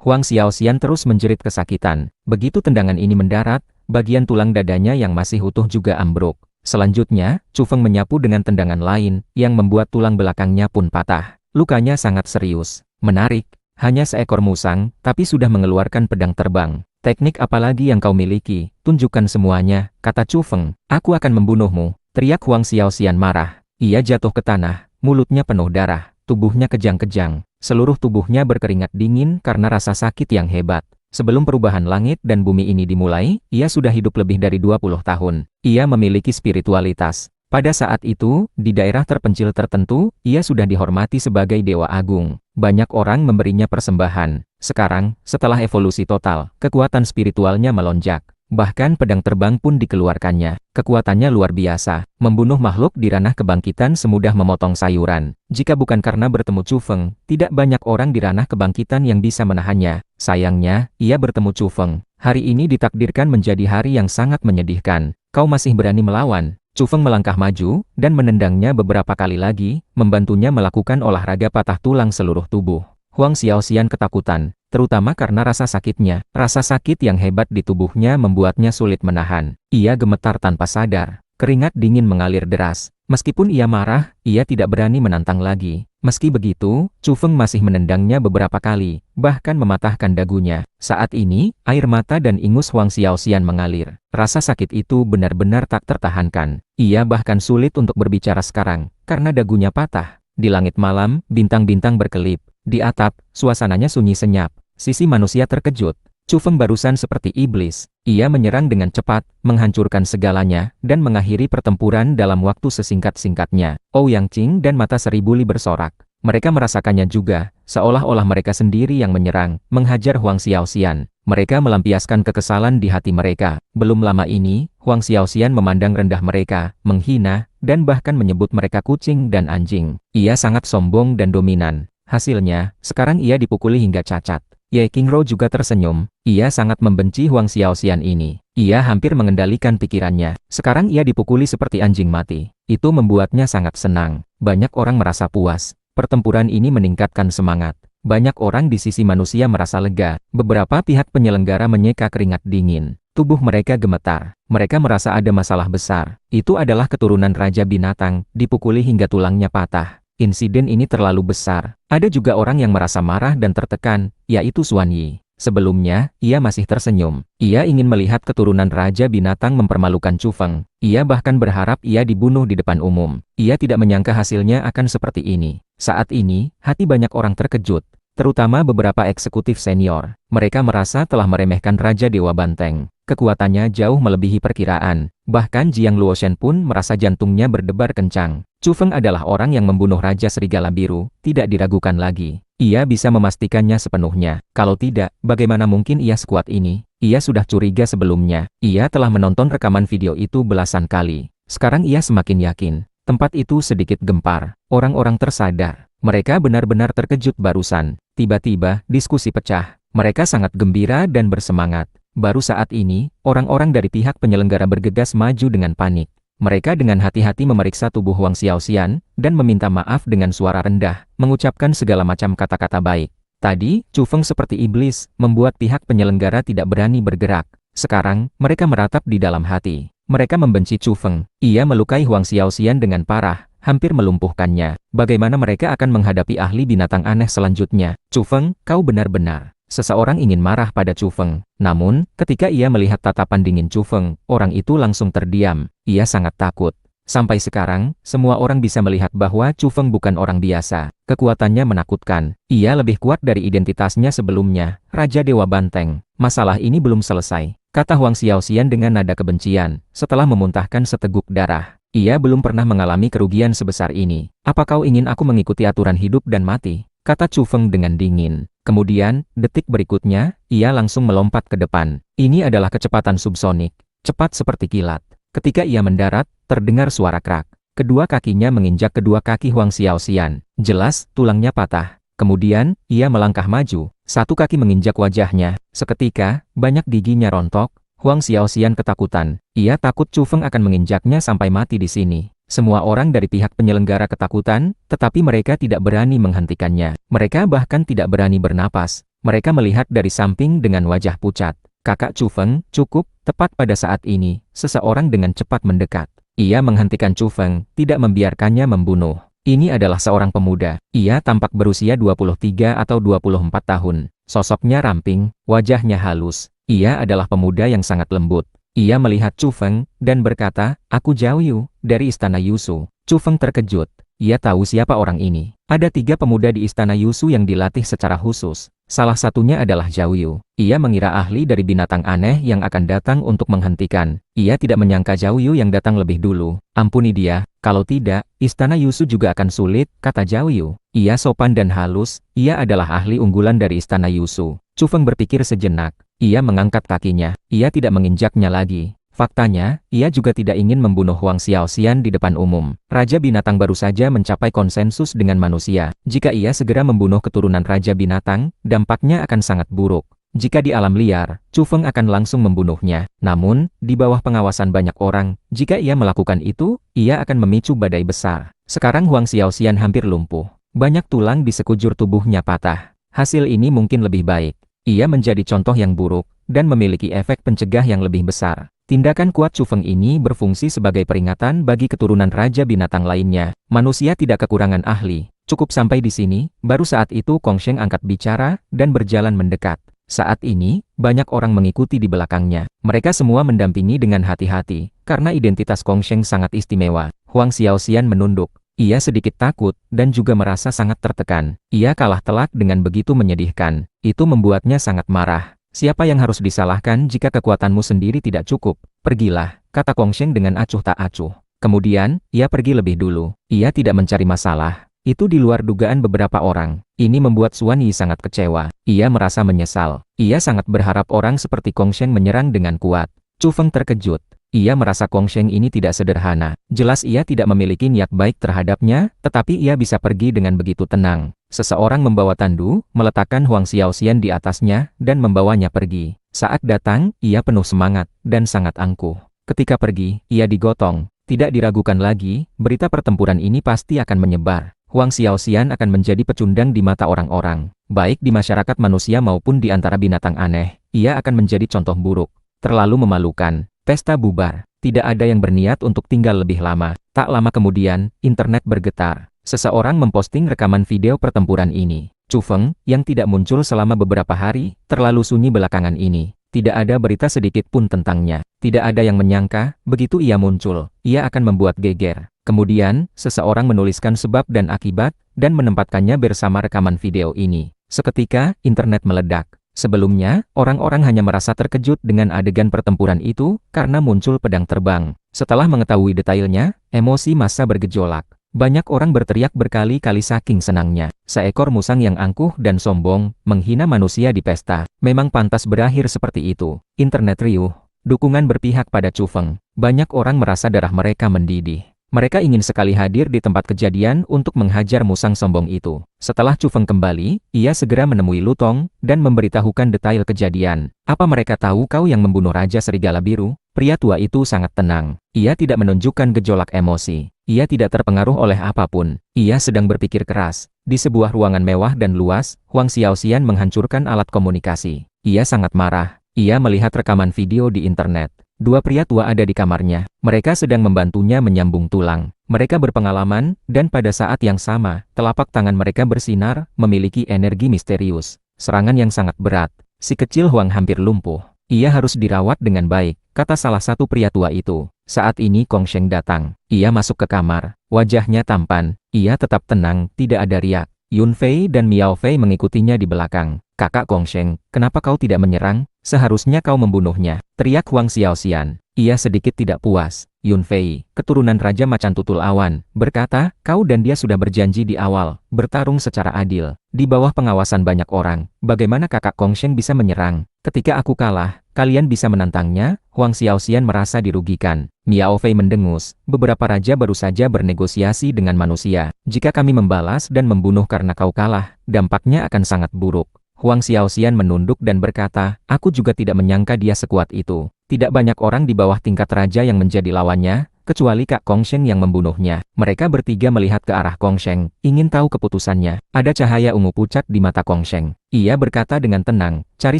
Huang Xiaoxian terus menjerit kesakitan. Begitu tendangan ini mendarat, bagian tulang dadanya yang masih utuh juga ambruk. Selanjutnya, Chu Feng menyapu dengan tendangan lain, yang membuat tulang belakangnya pun patah. Lukanya sangat serius. Menarik, hanya seekor musang, tapi sudah mengeluarkan pedang terbang. Teknik apalagi yang kau miliki? Tunjukkan semuanya, kata Chu Feng. Aku akan membunuhmu, teriak Huang Xiaoxian marah. Ia jatuh ke tanah, mulutnya penuh darah. Tubuhnya kejang-kejang, seluruh tubuhnya berkeringat dingin karena rasa sakit yang hebat. Sebelum perubahan langit dan bumi ini dimulai, ia sudah hidup lebih dari 20 tahun. Ia memiliki spiritualitas. Pada saat itu, di daerah terpencil tertentu, ia sudah dihormati sebagai dewa agung. Banyak orang memberinya persembahan. Sekarang, setelah evolusi total, kekuatan spiritualnya melonjak. Bahkan pedang terbang pun dikeluarkannya. Kekuatannya luar biasa, membunuh makhluk di ranah kebangkitan semudah memotong sayuran. Jika bukan karena bertemu Chu Feng, tidak banyak orang di ranah kebangkitan yang bisa menahannya. Sayangnya, ia bertemu Chu Feng. Hari ini ditakdirkan menjadi hari yang sangat menyedihkan. Kau masih berani melawan? Chu Feng melangkah maju, dan menendangnya beberapa kali lagi, membantunya melakukan olahraga patah tulang seluruh tubuh. Huang Xiaoxian ketakutan, terutama karena rasa sakitnya. Rasa sakit yang hebat di tubuhnya membuatnya sulit menahan. Ia gemetar tanpa sadar. Keringat dingin mengalir deras. Meskipun ia marah, ia tidak berani menantang lagi. Meski begitu, Chu Feng masih menendangnya beberapa kali, bahkan mematahkan dagunya. Saat ini, air mata dan ingus Huang Xiaoxian mengalir. Rasa sakit itu benar-benar tak tertahankan. Ia bahkan sulit untuk berbicara sekarang, karena dagunya patah. Di langit malam, bintang-bintang berkelip. Di atap, suasananya sunyi senyap. Sisi manusia terkejut. Chu Feng barusan seperti iblis. Ia menyerang dengan cepat, menghancurkan segalanya, dan mengakhiri pertempuran dalam waktu sesingkat-singkatnya. Ouyang Qing dan mata Seribu Li bersorak. Mereka merasakannya juga, seolah-olah mereka sendiri yang menyerang, menghajar Huang Xiaoxian. Mereka melampiaskan kekesalan di hati mereka. Belum lama ini, Huang Xiaoxian memandang rendah mereka, menghina, dan bahkan menyebut mereka kucing dan anjing. Ia sangat sombong dan dominan. Hasilnya, sekarang ia dipukuli hingga cacat. Ye Qingro juga tersenyum. Ia sangat membenci Huang Xiaoxian ini. Ia hampir mengendalikan pikirannya. Sekarang ia dipukuli seperti anjing mati. Itu membuatnya sangat senang. Banyak orang merasa puas. Pertempuran ini meningkatkan semangat. Banyak orang di sisi manusia merasa lega. Beberapa pihak penyelenggara menyeka keringat dingin. Tubuh mereka gemetar. Mereka merasa ada masalah besar. Itu adalah keturunan Raja Binatang, dipukuli hingga tulangnya patah. Insiden ini terlalu besar. Ada juga orang yang merasa marah dan tertekan, yaitu Xuan Yi. Sebelumnya, ia masih tersenyum. Ia ingin melihat keturunan Raja Binatang mempermalukan Chu Feng. Ia bahkan berharap ia dibunuh di depan umum. Ia tidak menyangka hasilnya akan seperti ini. Saat ini, hati banyak orang terkejut, terutama beberapa eksekutif senior. Mereka merasa telah meremehkan Raja Dewa Banteng. Kekuatannya jauh melebihi perkiraan. Bahkan Jiang Luoshen pun merasa jantungnya berdebar kencang. Chu Feng adalah orang yang membunuh Raja Serigala Biru, tidak diragukan lagi. Ia bisa memastikannya sepenuhnya. Kalau tidak, bagaimana mungkin ia sekuat ini? Ia sudah curiga sebelumnya. Ia telah menonton rekaman video itu belasan kali. Sekarang ia semakin yakin. Tempat itu sedikit gempar. Orang-orang tersadar. Mereka benar-benar terkejut barusan. Tiba-tiba, diskusi pecah. Mereka sangat gembira dan bersemangat. Baru saat ini, orang-orang dari pihak penyelenggara bergegas maju dengan panik. Mereka dengan hati-hati memeriksa tubuh Huang Xiaoxian, dan meminta maaf dengan suara rendah, mengucapkan segala macam kata-kata baik. Tadi, Chu Feng seperti iblis, membuat pihak penyelenggara tidak berani bergerak. Sekarang, mereka meratap di dalam hati. Mereka membenci Chu Feng. Ia melukai Huang Xiaoxian dengan parah, hampir melumpuhkannya. Bagaimana mereka akan menghadapi ahli binatang aneh selanjutnya? Chu Feng, kau benar-benar... Seseorang ingin marah pada Chu Feng. Namun, ketika ia melihat tatapan dingin Chu Feng, orang itu langsung terdiam. Ia sangat takut. Sampai sekarang, semua orang bisa melihat bahwa Chu Feng bukan orang biasa. Kekuatannya menakutkan. Ia lebih kuat dari identitasnya sebelumnya, Raja Dewa Banteng. Masalah ini belum selesai, kata Huang Xiaoxian dengan nada kebencian, setelah memuntahkan seteguk darah. Ia belum pernah mengalami kerugian sebesar ini. Apa kau ingin aku mengikuti aturan hidup dan mati? Kata Chu Feng dengan dingin. Kemudian, detik berikutnya, ia langsung melompat ke depan. Ini adalah kecepatan subsonik, cepat seperti kilat. Ketika ia mendarat, terdengar suara krak. Kedua kakinya menginjak kedua kaki Huang Xiaoxian. Jelas, tulangnya patah. Kemudian, ia melangkah maju. Satu kaki menginjak wajahnya. Seketika, banyak giginya rontok. Huang Xiaoxian ketakutan. Ia takut Chu Feng akan menginjaknya sampai mati di sini. Semua orang dari pihak penyelenggara ketakutan, tetapi mereka tidak berani menghentikannya. Mereka bahkan tidak berani bernapas. Mereka melihat dari samping dengan wajah pucat. Kakak Chu Feng, cukup, tepat pada saat ini, seseorang dengan cepat mendekat. Ia menghentikan Chu Feng, tidak membiarkannya membunuh. Ini adalah seorang pemuda. Ia tampak berusia 23 atau 24 tahun. Sosoknya ramping, wajahnya halus. Ia adalah pemuda yang sangat lembut. Ia melihat Chu Feng, dan berkata, "Aku Zhao Yu, dari Istana Yusu." Chu Feng terkejut. Ia tahu siapa orang ini. Ada 3 pemuda di Istana Yusu yang dilatih secara khusus. Salah satunya adalah Zhao Yu. Ia mengira ahli dari binatang aneh yang akan datang untuk menghentikan. Ia tidak menyangka Zhao Yu yang datang lebih dulu. Ampuni dia, kalau tidak, Istana Yusu juga akan sulit, kata Zhao Yu. Ia sopan dan halus, ia adalah ahli unggulan dari Istana Yusu. Chu Feng berpikir sejenak. Ia mengangkat kakinya. Ia tidak menginjaknya lagi. Faktanya, ia juga tidak ingin membunuh Huang Xiaoxian di depan umum. Raja binatang baru saja mencapai konsensus dengan manusia. Jika ia segera membunuh keturunan Raja binatang, dampaknya akan sangat buruk. Jika di alam liar, Chu Feng akan langsung membunuhnya. Namun, di bawah pengawasan banyak orang, jika ia melakukan itu, ia akan memicu badai besar. Sekarang Huang Xiaoxian hampir lumpuh. Banyak tulang di sekujur tubuhnya patah. Hasil ini mungkin lebih baik. Ia menjadi contoh yang buruk, dan memiliki efek pencegah yang lebih besar. Tindakan kuat Chu Feng ini berfungsi sebagai peringatan bagi keturunan Raja binatang lainnya. Manusia tidak kekurangan ahli. Cukup sampai di sini, baru saat itu Kong Sheng angkat bicara, dan berjalan mendekat. Saat ini, banyak orang mengikuti di belakangnya. Mereka semua mendampingi dengan hati-hati, karena identitas Kong Sheng sangat istimewa. Huang Xiaoxian menunduk. Ia sedikit takut, dan juga merasa sangat tertekan. Ia kalah telak dengan begitu menyedihkan. Itu membuatnya sangat marah. Siapa yang harus disalahkan jika kekuatanmu sendiri tidak cukup? Pergilah, kata Kong Sheng dengan acuh tak acuh. Kemudian, ia pergi lebih dulu. Ia tidak mencari masalah. Itu di luar dugaan beberapa orang. Ini membuat Xuan Yi sangat kecewa. Ia merasa menyesal. Ia sangat berharap orang seperti Kong Sheng menyerang dengan kuat. Chu Feng terkejut. Ia merasa Kong Sheng ini tidak sederhana. Jelas ia tidak memiliki niat baik terhadapnya, tetapi ia bisa pergi dengan begitu tenang. Seseorang membawa tandu, meletakkan Huang Xiaoxian di atasnya, dan membawanya pergi. Saat datang, ia penuh semangat, dan sangat angkuh. Ketika pergi, ia digotong. Tidak diragukan lagi, berita pertempuran ini pasti akan menyebar. Huang Xiaoxian akan menjadi pecundang di mata orang-orang. Baik di masyarakat manusia maupun di antara binatang aneh, ia akan menjadi contoh buruk. Terlalu memalukan. Pesta bubar. Tidak ada yang berniat untuk tinggal lebih lama. Tak lama kemudian, internet bergetar. Seseorang memposting rekaman video pertempuran ini. Chu Feng, yang tidak muncul selama beberapa hari, terlalu sunyi belakangan ini. Tidak ada berita sedikit pun tentangnya. Tidak ada yang menyangka, begitu ia muncul, ia akan membuat geger. Kemudian, seseorang menuliskan sebab dan akibat, dan menempatkannya bersama rekaman video ini. Seketika, internet meledak. Sebelumnya, orang-orang hanya merasa terkejut dengan adegan pertempuran itu, karena muncul pedang terbang. Setelah mengetahui detailnya, emosi massa bergejolak. Banyak orang berteriak berkali-kali saking senangnya. Seekor musang yang angkuh dan sombong, menghina manusia di pesta. Memang pantas berakhir seperti itu. Internet riuh. Dukungan berpihak pada Chu Feng. Banyak orang merasa darah mereka mendidih. Mereka ingin sekali hadir di tempat kejadian untuk menghajar musang sombong itu. Setelah Chu Feng kembali, ia segera menemui Lu Tong, dan memberitahukan detail kejadian. Apa mereka tahu kau yang membunuh Raja Serigala Biru? Pria tua itu sangat tenang. Ia tidak menunjukkan gejolak emosi. Ia tidak terpengaruh oleh apapun. Ia sedang berpikir keras. Di sebuah ruangan mewah dan luas, Huang Xiaoxian menghancurkan alat komunikasi. Ia sangat marah. Ia melihat rekaman video di internet. 2 pria tua ada di kamarnya. Mereka sedang membantunya menyambung tulang. Mereka berpengalaman, dan pada saat yang sama, telapak tangan mereka bersinar, memiliki energi misterius. Serangan yang sangat berat. Si kecil Huang hampir lumpuh. Ia harus dirawat dengan baik, kata salah satu pria tua itu. Saat ini Kong Sheng datang. Ia masuk ke kamar. Wajahnya tampan. Ia tetap tenang, tidak ada riak. Yun Fei dan Miao Fei mengikutinya di belakang. Kakak Kong Sheng, kenapa kau tidak menyerang? Seharusnya kau membunuhnya, teriak Huang Xiaoxian. Ia sedikit tidak puas. Yun Fei, keturunan Raja Macan Tutul Awan, berkata, kau dan dia sudah berjanji di awal, bertarung secara adil. Di bawah pengawasan banyak orang, bagaimana kakak Kong Sheng bisa menyerang? Ketika aku kalah, kalian bisa menantangnya? Huang Xiaoxian merasa dirugikan. Miao Fei mendengus, beberapa raja baru saja bernegosiasi dengan manusia. Jika kami membalas dan membunuh karena kau kalah, dampaknya akan sangat buruk. Huang Xiaoxian menunduk dan berkata, aku juga tidak menyangka dia sekuat itu. Tidak banyak orang di bawah tingkat raja yang menjadi lawannya, kecuali Kak Kong Sheng yang membunuhnya. Mereka bertiga melihat ke arah Kong Sheng, ingin tahu keputusannya. Ada cahaya ungu pucat di mata Kong Sheng. Ia berkata dengan tenang, cari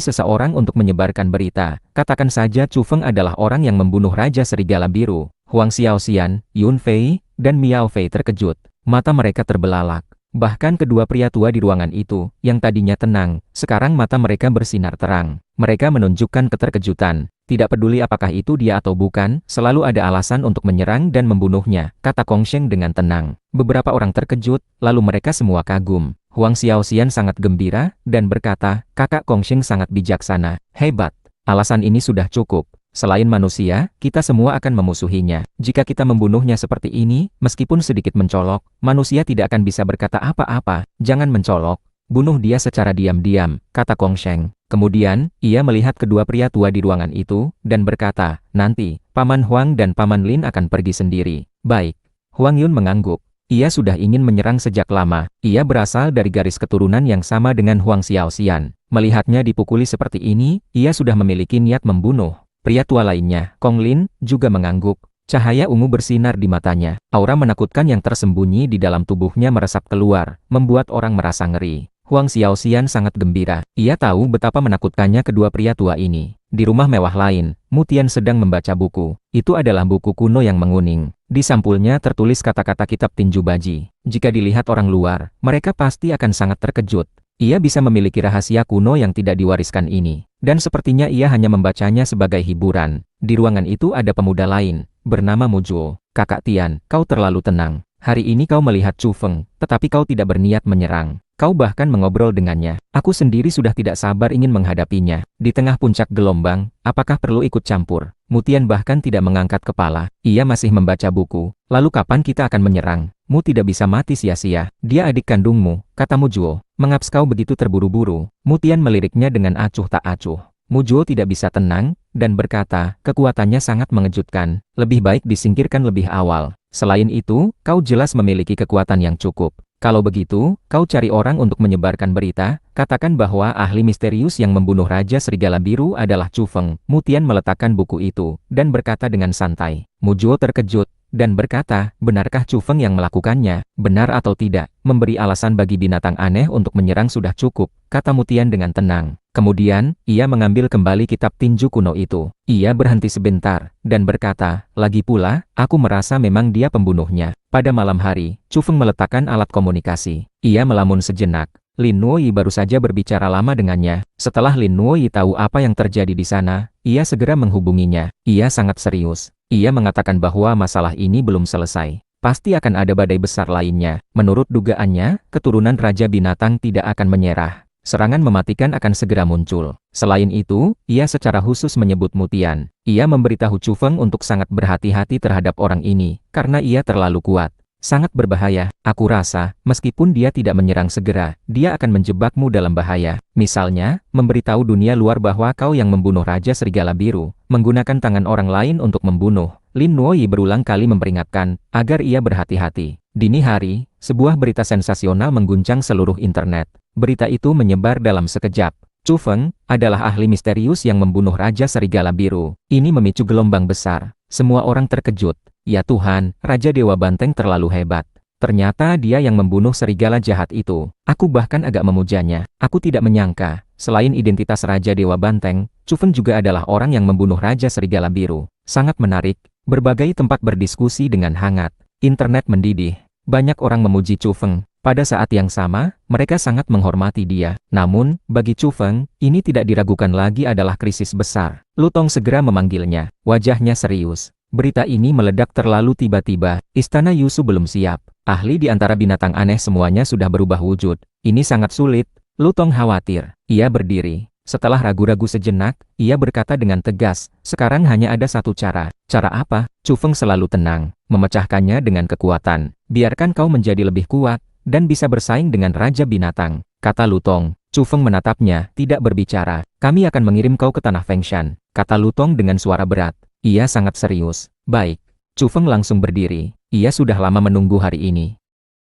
seseorang untuk menyebarkan berita. Katakan saja Chu Feng adalah orang yang membunuh Raja Serigala Biru. Huang Xiaoxian, Yun Fei, dan Miao Fei terkejut. Mata mereka terbelalak. Bahkan kedua pria tua di ruangan itu, yang tadinya tenang, sekarang mata mereka bersinar terang. Mereka menunjukkan keterkejutan. Tidak peduli apakah itu dia atau bukan, selalu ada alasan untuk menyerang dan membunuhnya, kata Kong Sheng dengan tenang. Beberapa orang terkejut, lalu mereka semua kagum. Huang Xiaoxian sangat gembira, dan berkata, kakak Kong Sheng sangat bijaksana. Hebat. Alasan ini sudah cukup. Selain manusia, kita semua akan memusuhinya. Jika kita membunuhnya seperti ini, meskipun sedikit mencolok, manusia tidak akan bisa berkata apa-apa. Jangan mencolok. Bunuh dia secara diam-diam, kata Kong Sheng. Kemudian, ia melihat kedua pria tua di ruangan itu, dan berkata, nanti, Paman Huang dan Paman Lin akan pergi sendiri. Baik. Huang Yun mengangguk. Ia sudah ingin menyerang sejak lama. Ia berasal dari garis keturunan yang sama dengan Huang Xiaoxian. Melihatnya dipukuli seperti ini, ia sudah memiliki niat membunuh. Pria tua lainnya, Kong Lin, juga mengangguk. Cahaya ungu bersinar di matanya. Aura menakutkan yang tersembunyi di dalam tubuhnya meresap keluar, membuat orang merasa ngeri. Huang Xiaoxian sangat gembira. Ia tahu betapa menakutkannya kedua pria tua ini. Di rumah mewah lain, Mu Tian sedang membaca buku. Itu adalah buku kuno yang menguning. Di sampulnya tertulis kata-kata kitab tinju baji. Jika dilihat orang luar, mereka pasti akan sangat terkejut. Ia bisa memiliki rahasia kuno yang tidak diwariskan ini. Dan sepertinya ia hanya membacanya sebagai hiburan. Di ruangan itu ada pemuda lain, bernama Mujuo. Kakak Tian, kau terlalu tenang. Hari ini kau melihat Chu Feng, tetapi kau tidak berniat menyerang. Kau bahkan mengobrol dengannya. Aku sendiri sudah tidak sabar ingin menghadapinya. Di tengah puncak gelombang, apakah perlu ikut campur? Mu Tian bahkan tidak mengangkat kepala. Ia masih membaca buku. Lalu kapan kita akan menyerang? Mu tidak bisa mati sia-sia. Dia adik kandungmu, kata Mujuo. Mengapa kau begitu terburu-buru? Mu Tian meliriknya dengan acuh tak acuh. Mujuo tidak bisa tenang, dan berkata, kekuatannya sangat mengejutkan. Lebih baik disingkirkan lebih awal. Selain itu, kau jelas memiliki kekuatan yang cukup. Kalau begitu, kau cari orang untuk menyebarkan berita, katakan bahwa ahli misterius yang membunuh Raja Serigala Biru adalah Chu Feng. Mu Tian meletakkan buku itu, dan berkata dengan santai. Mujuo terkejut, dan berkata, benarkah Chu Feng yang melakukannya? Benar atau tidak, memberi alasan bagi binatang aneh untuk menyerang sudah cukup, kata Mu Tian dengan tenang. Kemudian, ia mengambil kembali kitab tinju kuno itu. Ia berhenti sebentar, dan berkata, lagi pula, aku merasa memang dia pembunuhnya. Pada malam hari, Chu Feng meletakkan alat komunikasi. Ia melamun sejenak. Lin Nuoyi baru saja berbicara lama dengannya. Setelah Lin Nuoyi tahu apa yang terjadi di sana, ia segera menghubunginya. Ia sangat serius. Ia mengatakan bahwa masalah ini belum selesai. Pasti akan ada badai besar lainnya. Menurut dugaannya, keturunan Raja Binatang tidak akan menyerah. Serangan mematikan akan segera muncul. Selain itu, ia secara khusus menyebut Mu Tian. Ia memberitahu Chu Feng untuk sangat berhati-hati terhadap orang ini, karena ia terlalu kuat. Sangat berbahaya. Aku rasa, meskipun dia tidak menyerang segera, dia akan menjebakmu dalam bahaya. Misalnya, memberitahu dunia luar bahwa kau yang membunuh Raja Serigala Biru, menggunakan tangan orang lain untuk membunuh. Lin Nuoyi berulang kali memperingatkan, agar ia berhati-hati. Dini hari, sebuah berita sensasional mengguncang seluruh internet. Berita itu menyebar dalam sekejap. Chu Feng adalah ahli misterius yang membunuh Raja Serigala Biru. Ini memicu gelombang besar. Semua orang terkejut. Ya Tuhan, Raja Dewa Banteng terlalu hebat. Ternyata dia yang membunuh serigala jahat itu. Aku bahkan agak memujanya. Aku tidak menyangka, selain identitas Raja Dewa Banteng, Chu Feng juga adalah orang yang membunuh Raja Serigala Biru. Sangat menarik. Berbagai tempat berdiskusi dengan hangat. Internet mendidih. Banyak orang memuji Chu Feng. Pada saat yang sama, mereka sangat menghormati dia. Namun, bagi Chu Feng, ini tidak diragukan lagi adalah krisis besar. Lu Tong segera memanggilnya. Wajahnya serius. Berita ini meledak terlalu tiba-tiba. Istana Yusu belum siap. Ahli di antara binatang aneh semuanya sudah berubah wujud. Ini sangat sulit. Lu Tong khawatir. Ia berdiri. Setelah ragu-ragu sejenak, ia berkata dengan tegas, sekarang hanya ada satu cara. Cara apa? Chu Feng selalu tenang. Memecahkannya dengan kekuatan. Biarkan kau menjadi lebih kuat, dan bisa bersaing dengan Raja Binatang, kata Lu Tong. Chu Feng menatapnya, tidak berbicara. Kami akan mengirim kau ke tanah Fengshan, kata Lu Tong dengan suara berat. Ia sangat serius. Baik. Chu Feng langsung berdiri. Ia sudah lama menunggu hari ini.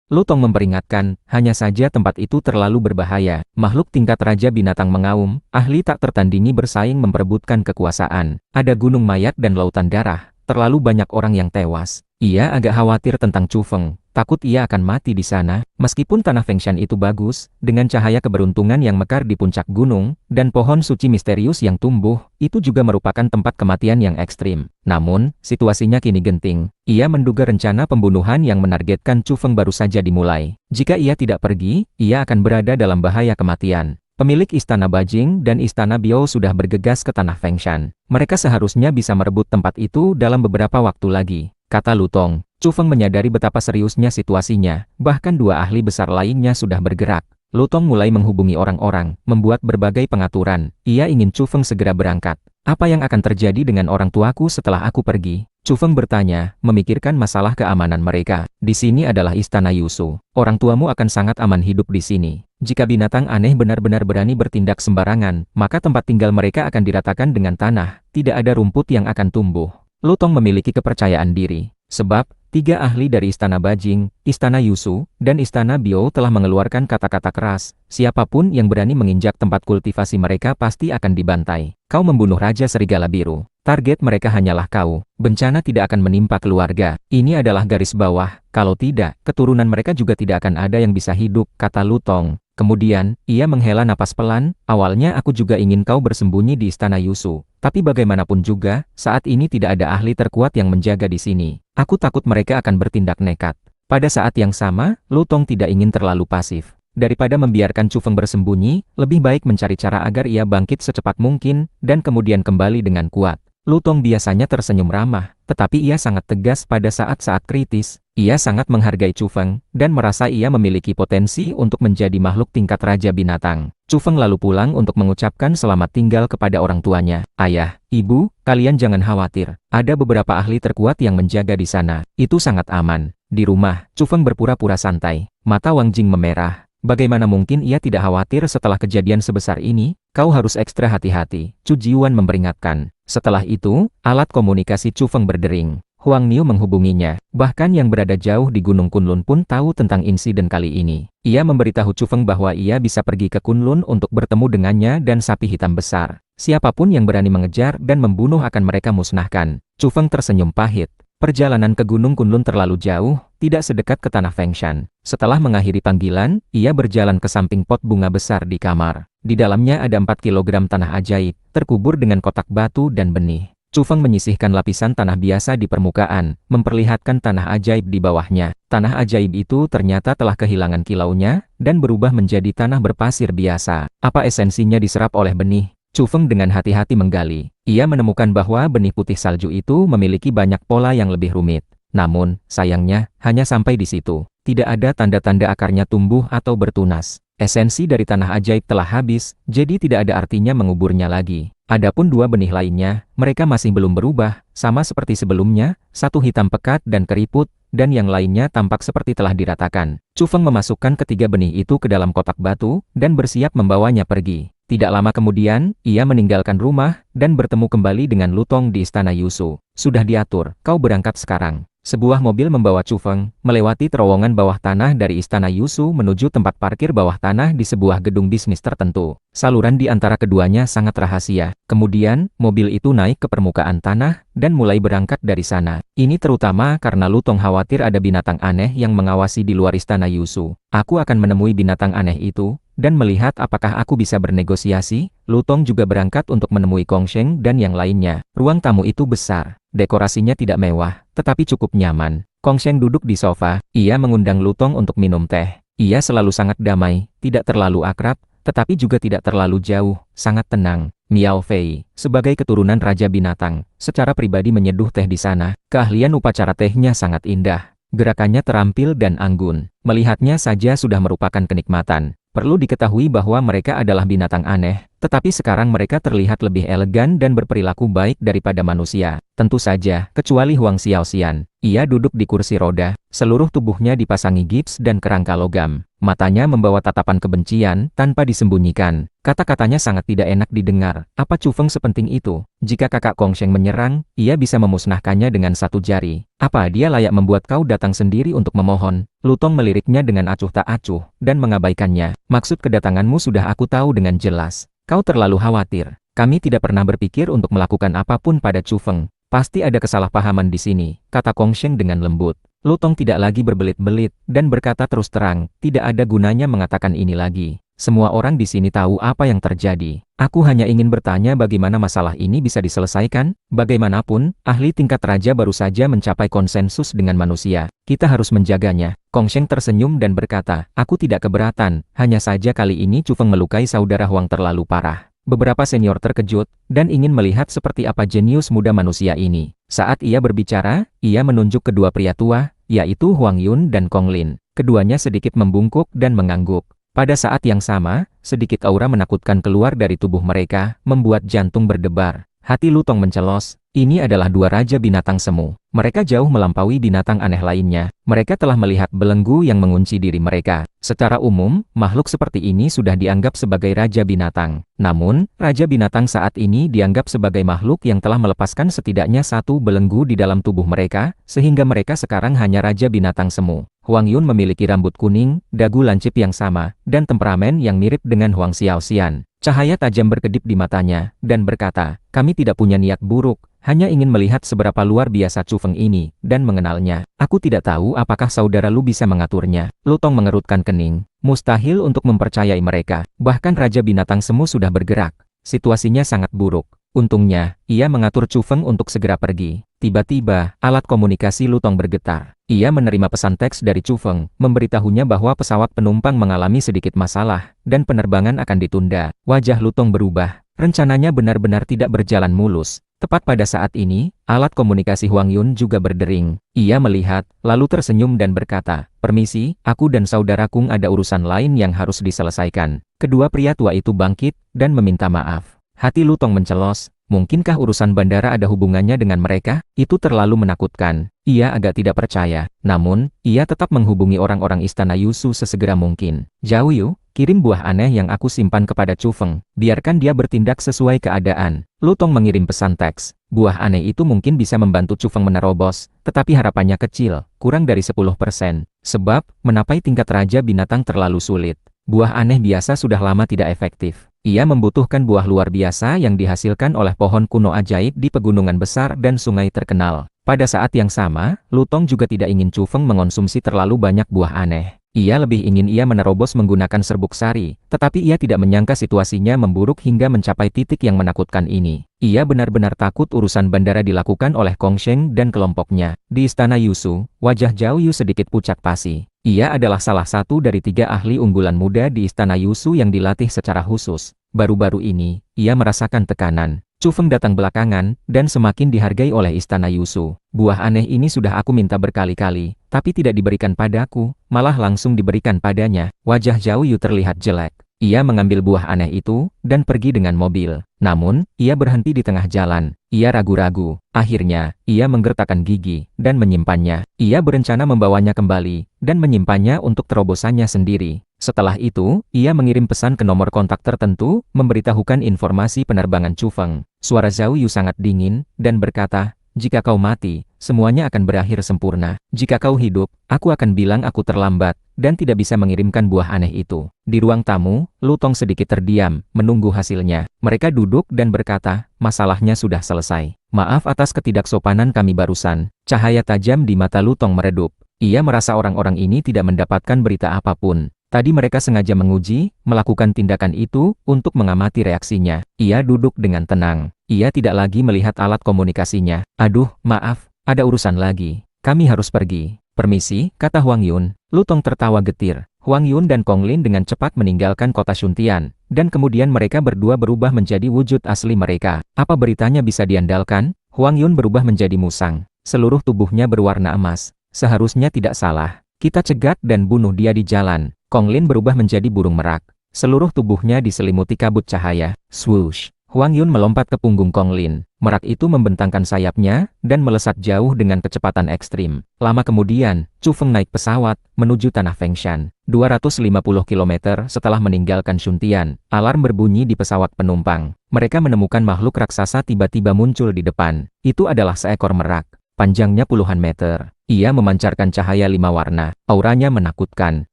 Lu Tong memperingatkan, hanya saja tempat itu terlalu berbahaya. Makhluk tingkat Raja Binatang mengaum, ahli tak tertandingi bersaing memperebutkan kekuasaan. Ada gunung mayat dan lautan darah, terlalu banyak orang yang tewas. Ia agak khawatir tentang Chu Feng, takut ia akan mati di sana. Meskipun tanah Fengshan itu bagus, dengan cahaya keberuntungan yang mekar di puncak gunung, dan pohon suci misterius yang tumbuh, itu juga merupakan tempat kematian yang ekstrim. Namun, situasinya kini genting. Ia menduga rencana pembunuhan yang menargetkan Chu Feng baru saja dimulai. Jika ia tidak pergi, ia akan berada dalam bahaya kematian. Pemilik Istana Bajing dan Istana Biao sudah bergegas ke tanah Fengshan. Mereka seharusnya bisa merebut tempat itu dalam beberapa waktu lagi, kata Lutong. Chu Feng menyadari betapa seriusnya situasinya, bahkan dua ahli besar lainnya sudah bergerak. Lutong mulai menghubungi orang-orang, membuat berbagai pengaturan. Ia ingin Chu Feng segera berangkat. Apa yang akan terjadi dengan orang tuaku setelah aku pergi? Chu Feng bertanya, memikirkan masalah keamanan mereka. Di sini adalah Istana Yusu. Orang tuamu akan sangat aman hidup di sini. Jika binatang aneh benar-benar berani bertindak sembarangan, maka tempat tinggal mereka akan diratakan dengan tanah, tidak ada rumput yang akan tumbuh. Lutong memiliki kepercayaan diri, sebab tiga ahli dari Istana Bajing, Istana Yusu, dan Istana Biao telah mengeluarkan kata-kata keras. Siapapun yang berani menginjak tempat kultivasi mereka pasti akan dibantai. Kau membunuh Raja Serigala Biru. Target mereka hanyalah kau. Bencana tidak akan menimpa keluarga. Ini adalah garis bawah. Kalau tidak, keturunan mereka juga tidak akan ada yang bisa hidup, kata Lutong. Kemudian, ia menghela napas pelan. Awalnya aku juga ingin kau bersembunyi di Istana Yusu. Tapi bagaimanapun juga, saat ini tidak ada ahli terkuat yang menjaga di sini. Aku takut mereka akan bertindak nekat. Pada saat yang sama, Lutong tidak ingin terlalu pasif. Daripada membiarkan Chu Feng bersembunyi, lebih baik mencari cara agar ia bangkit secepat mungkin, dan kemudian kembali dengan kuat. Lutong biasanya tersenyum ramah, tetapi ia sangat tegas pada saat-saat kritis. Ia sangat menghargai Chu Feng, dan merasa ia memiliki potensi untuk menjadi makhluk tingkat raja binatang. Chu Feng lalu pulang untuk mengucapkan selamat tinggal kepada orang tuanya. Ayah, ibu, kalian jangan khawatir. Ada beberapa ahli terkuat yang menjaga di sana. Itu sangat aman. Di rumah, Chu Feng berpura-pura santai. Mata Wang Jing memerah. Bagaimana mungkin ia tidak khawatir setelah kejadian sebesar ini? Kau harus ekstra hati-hati, Chu Jiwan memperingatkan. Setelah itu, alat komunikasi Chu Feng berdering. Huang Niu menghubunginya. Bahkan yang berada jauh di Gunung Kunlun pun tahu tentang insiden kali ini. Ia memberitahu Chu Feng bahwa ia bisa pergi ke Kunlun untuk bertemu dengannya dan sapi hitam besar. Siapapun yang berani mengejar dan membunuh akan mereka musnahkan. Chu Feng tersenyum pahit. Perjalanan ke Gunung Kunlun terlalu jauh, tidak sedekat ke tanah Fengshan. Setelah mengakhiri panggilan, ia berjalan ke samping pot bunga besar di kamar. Di dalamnya ada 4 kilogram tanah ajaib, terkubur dengan kotak batu dan benih. Chu Feng menyisihkan lapisan tanah biasa di permukaan, memperlihatkan tanah ajaib di bawahnya. Tanah ajaib itu ternyata telah kehilangan kilaunya, dan berubah menjadi tanah berpasir biasa. Apa esensinya diserap oleh benih? Chu Feng dengan hati-hati menggali. Ia menemukan bahwa benih putih salju itu memiliki banyak pola yang lebih rumit. Namun, sayangnya, hanya sampai di situ. Tidak ada tanda-tanda akarnya tumbuh atau bertunas. Esensi dari tanah ajaib telah habis, jadi tidak ada artinya menguburnya lagi. Adapun dua benih lainnya, mereka masih belum berubah, sama seperti sebelumnya, satu hitam pekat dan keriput, dan yang lainnya tampak seperti telah diratakan. Chu Feng memasukkan ketiga benih itu ke dalam kotak batu, dan bersiap membawanya pergi. Tidak lama kemudian, ia meninggalkan rumah, dan bertemu kembali dengan Lutong di Istana Yusu. Sudah diatur, kau berangkat sekarang. Sebuah mobil membawa Chu Feng, melewati terowongan bawah tanah dari Istana Yusu menuju tempat parkir bawah tanah di sebuah gedung bisnis tertentu. Saluran di antara keduanya sangat rahasia. Kemudian, mobil itu naik ke permukaan tanah, dan mulai berangkat dari sana. Ini terutama karena Lutong khawatir ada binatang aneh yang mengawasi di luar Istana Yusu. Aku akan menemui binatang aneh itu, dan melihat apakah aku bisa bernegosiasi. Lutong juga berangkat untuk menemui Gong Sheng dan yang lainnya. Ruang tamu itu besar. Dekorasinya tidak mewah, tetapi cukup nyaman. Gong Sheng duduk di sofa. Ia mengundang Lutong untuk minum teh. Ia selalu sangat damai, tidak terlalu akrab, tetapi juga tidak terlalu jauh, sangat tenang. Miao Fei, sebagai keturunan Raja Binatang, secara pribadi menyeduh teh di sana. Keahlian upacara tehnya sangat indah. Gerakannya terampil dan anggun. Melihatnya saja sudah merupakan kenikmatan. Perlu diketahui bahwa mereka adalah binatang aneh, tetapi sekarang mereka terlihat lebih elegan dan berperilaku baik daripada manusia. Tentu saja, kecuali Huang Xiaoxian. Ia duduk di kursi roda, seluruh tubuhnya dipasangi gips dan kerangka logam. Matanya membawa tatapan kebencian tanpa disembunyikan. Kata-katanya sangat tidak enak didengar. Apa Chu Feng sepenting itu? Jika kakak Gong Sheng menyerang, ia bisa memusnahkannya dengan satu jari. Apa dia layak membuat kau datang sendiri untuk memohon? Lutong meliriknya dengan acuh tak acuh, dan mengabaikannya. Maksud kedatanganmu sudah aku tahu dengan jelas. Kau terlalu khawatir. Kami tidak pernah berpikir untuk melakukan apapun pada Chu Feng. Pasti ada kesalahpahaman di sini, kata Gong Sheng dengan lembut. Lutong tidak lagi berbelit-belit, dan berkata terus terang, tidak ada gunanya mengatakan ini lagi. Semua orang di sini tahu apa yang terjadi. Aku hanya ingin bertanya bagaimana masalah ini bisa diselesaikan. Bagaimanapun, ahli tingkat raja baru saja mencapai konsensus dengan manusia. Kita harus menjaganya. Kong Sheng tersenyum dan berkata, aku tidak keberatan, hanya saja kali ini Chu Feng melukai saudara Huang terlalu parah. Beberapa senior terkejut, dan ingin melihat seperti apa jenius muda manusia ini. Saat ia berbicara, ia menunjuk kedua pria tua, yaitu Huang Yun dan Kong Lin. Keduanya sedikit membungkuk dan mengangguk. Pada saat yang sama, sedikit aura menakutkan keluar dari tubuh mereka, membuat jantung berdebar. Hati Lutong mencelos, ini adalah dua raja binatang semu. Mereka jauh melampaui binatang aneh lainnya. Mereka telah melihat belenggu yang mengunci diri mereka. Secara umum, makhluk seperti ini sudah dianggap sebagai raja binatang. Namun, raja binatang saat ini dianggap sebagai makhluk yang telah melepaskan setidaknya satu belenggu di dalam tubuh mereka, sehingga mereka sekarang hanya raja binatang semu. Huang Yun memiliki rambut kuning, dagu lancip yang sama, dan temperamen yang mirip dengan Huang Xiaoxian. Cahaya tajam berkedip di matanya, dan berkata, kami tidak punya niat buruk, hanya ingin melihat seberapa luar biasa Chu Feng ini, dan mengenalnya. Aku tidak tahu apakah saudara Lu bisa mengaturnya. Lutong mengerutkan kening. Mustahil untuk mempercayai mereka. Bahkan Raja Binatang Semu sudah bergerak. Situasinya sangat buruk. Untungnya, ia mengatur Chu Feng untuk segera pergi. Tiba-tiba, alat komunikasi Lutong bergetar. Ia menerima pesan teks dari Chu Feng, memberitahunya bahwa pesawat penumpang mengalami sedikit masalah, dan penerbangan akan ditunda. Wajah Lutong berubah. Rencananya benar-benar tidak berjalan mulus. Tepat pada saat ini, alat komunikasi Huang Yun juga berdering. Ia melihat, lalu tersenyum dan berkata, permisi, aku dan saudara Kung ada urusan lain yang harus diselesaikan. Kedua pria tua itu bangkit, dan meminta maaf. Hati Lutong mencelos, mungkinkah urusan bandara ada hubungannya dengan mereka? Itu terlalu menakutkan. Ia agak tidak percaya. Namun, ia tetap menghubungi orang-orang istana Yusu sesegera mungkin. Zhao Yu, kirim buah aneh yang aku simpan kepada Chu Feng. Biarkan dia bertindak sesuai keadaan. Lutong mengirim pesan teks. Buah aneh itu mungkin bisa membantu Chu Feng menerobos, tetapi harapannya kecil, kurang dari 10%. Sebab, menapai tingkat raja binatang terlalu sulit. Buah aneh biasa sudah lama tidak efektif. Ia membutuhkan buah luar biasa yang dihasilkan oleh pohon kuno ajaib di pegunungan besar dan sungai terkenal. Pada saat yang sama, Lutong juga tidak ingin Chu Feng mengonsumsi terlalu banyak buah aneh. Ia lebih ingin ia menerobos menggunakan serbuk sari, tetapi ia tidak menyangka situasinya memburuk hingga mencapai titik yang menakutkan ini. Ia benar-benar takut urusan bandara dilakukan oleh Kong Sheng dan kelompoknya. Di istana Yusu, wajah Zhao Yu sedikit pucat pasi. Ia adalah salah satu dari 3 ahli unggulan muda di istana Yusu yang dilatih secara khusus. Baru-baru ini, ia merasakan tekanan. Chu Feng datang belakangan, dan semakin dihargai oleh istana Yusu. Buah aneh ini sudah aku minta berkali-kali, tapi tidak diberikan padaku, malah langsung diberikan padanya. Wajah Zhao Yu terlihat jelek. Ia mengambil buah aneh itu, dan pergi dengan mobil. Namun, ia berhenti di tengah jalan. Ia ragu-ragu. Akhirnya, ia menggertakkan gigi, dan menyimpannya. Ia berencana membawanya kembali, dan menyimpannya untuk terobosannya sendiri. Setelah itu, ia mengirim pesan ke nomor kontak tertentu, memberitahukan informasi penerbangan Chu Feng. Suara Zhao Yu sangat dingin, dan berkata, jika kau mati, semuanya akan berakhir sempurna. Jika kau hidup, aku akan bilang aku terlambat, dan tidak bisa mengirimkan buah aneh itu. Di ruang tamu, Lutong sedikit terdiam, menunggu hasilnya. Mereka duduk dan berkata, masalahnya sudah selesai. Maaf atas ketidaksopanan kami barusan. Cahaya tajam di mata Lutong meredup. Ia merasa orang-orang ini tidak mendapatkan berita apapun. Tadi mereka sengaja menguji, melakukan tindakan itu, untuk mengamati reaksinya. Ia duduk dengan tenang. Ia tidak lagi melihat alat komunikasinya. Aduh, maaf, ada urusan lagi. Kami harus pergi. Permisi, kata Huang Yun. Lutong tertawa getir. Huang Yun dan Kong Lin dengan cepat meninggalkan kota Shuntian, dan kemudian mereka berdua berubah menjadi wujud asli mereka. Apa beritanya bisa diandalkan? Huang Yun berubah menjadi musang. Seluruh tubuhnya berwarna emas. Seharusnya tidak salah. Kita cegat dan bunuh dia di jalan. Kong Lin berubah menjadi burung merak. Seluruh tubuhnya diselimuti kabut cahaya. Swoosh! Huang Yun melompat ke punggung Kong Lin. Merak itu membentangkan sayapnya, dan melesat jauh dengan kecepatan ekstrim. Lama kemudian, Chu Feng naik pesawat, menuju tanah Fengshan. 250 km setelah meninggalkan Shuntian, alarm berbunyi di pesawat penumpang. Mereka menemukan makhluk raksasa tiba-tiba muncul di depan. Itu adalah seekor merak. Panjangnya puluhan meter. Ia memancarkan cahaya 5 warna. Auranya menakutkan.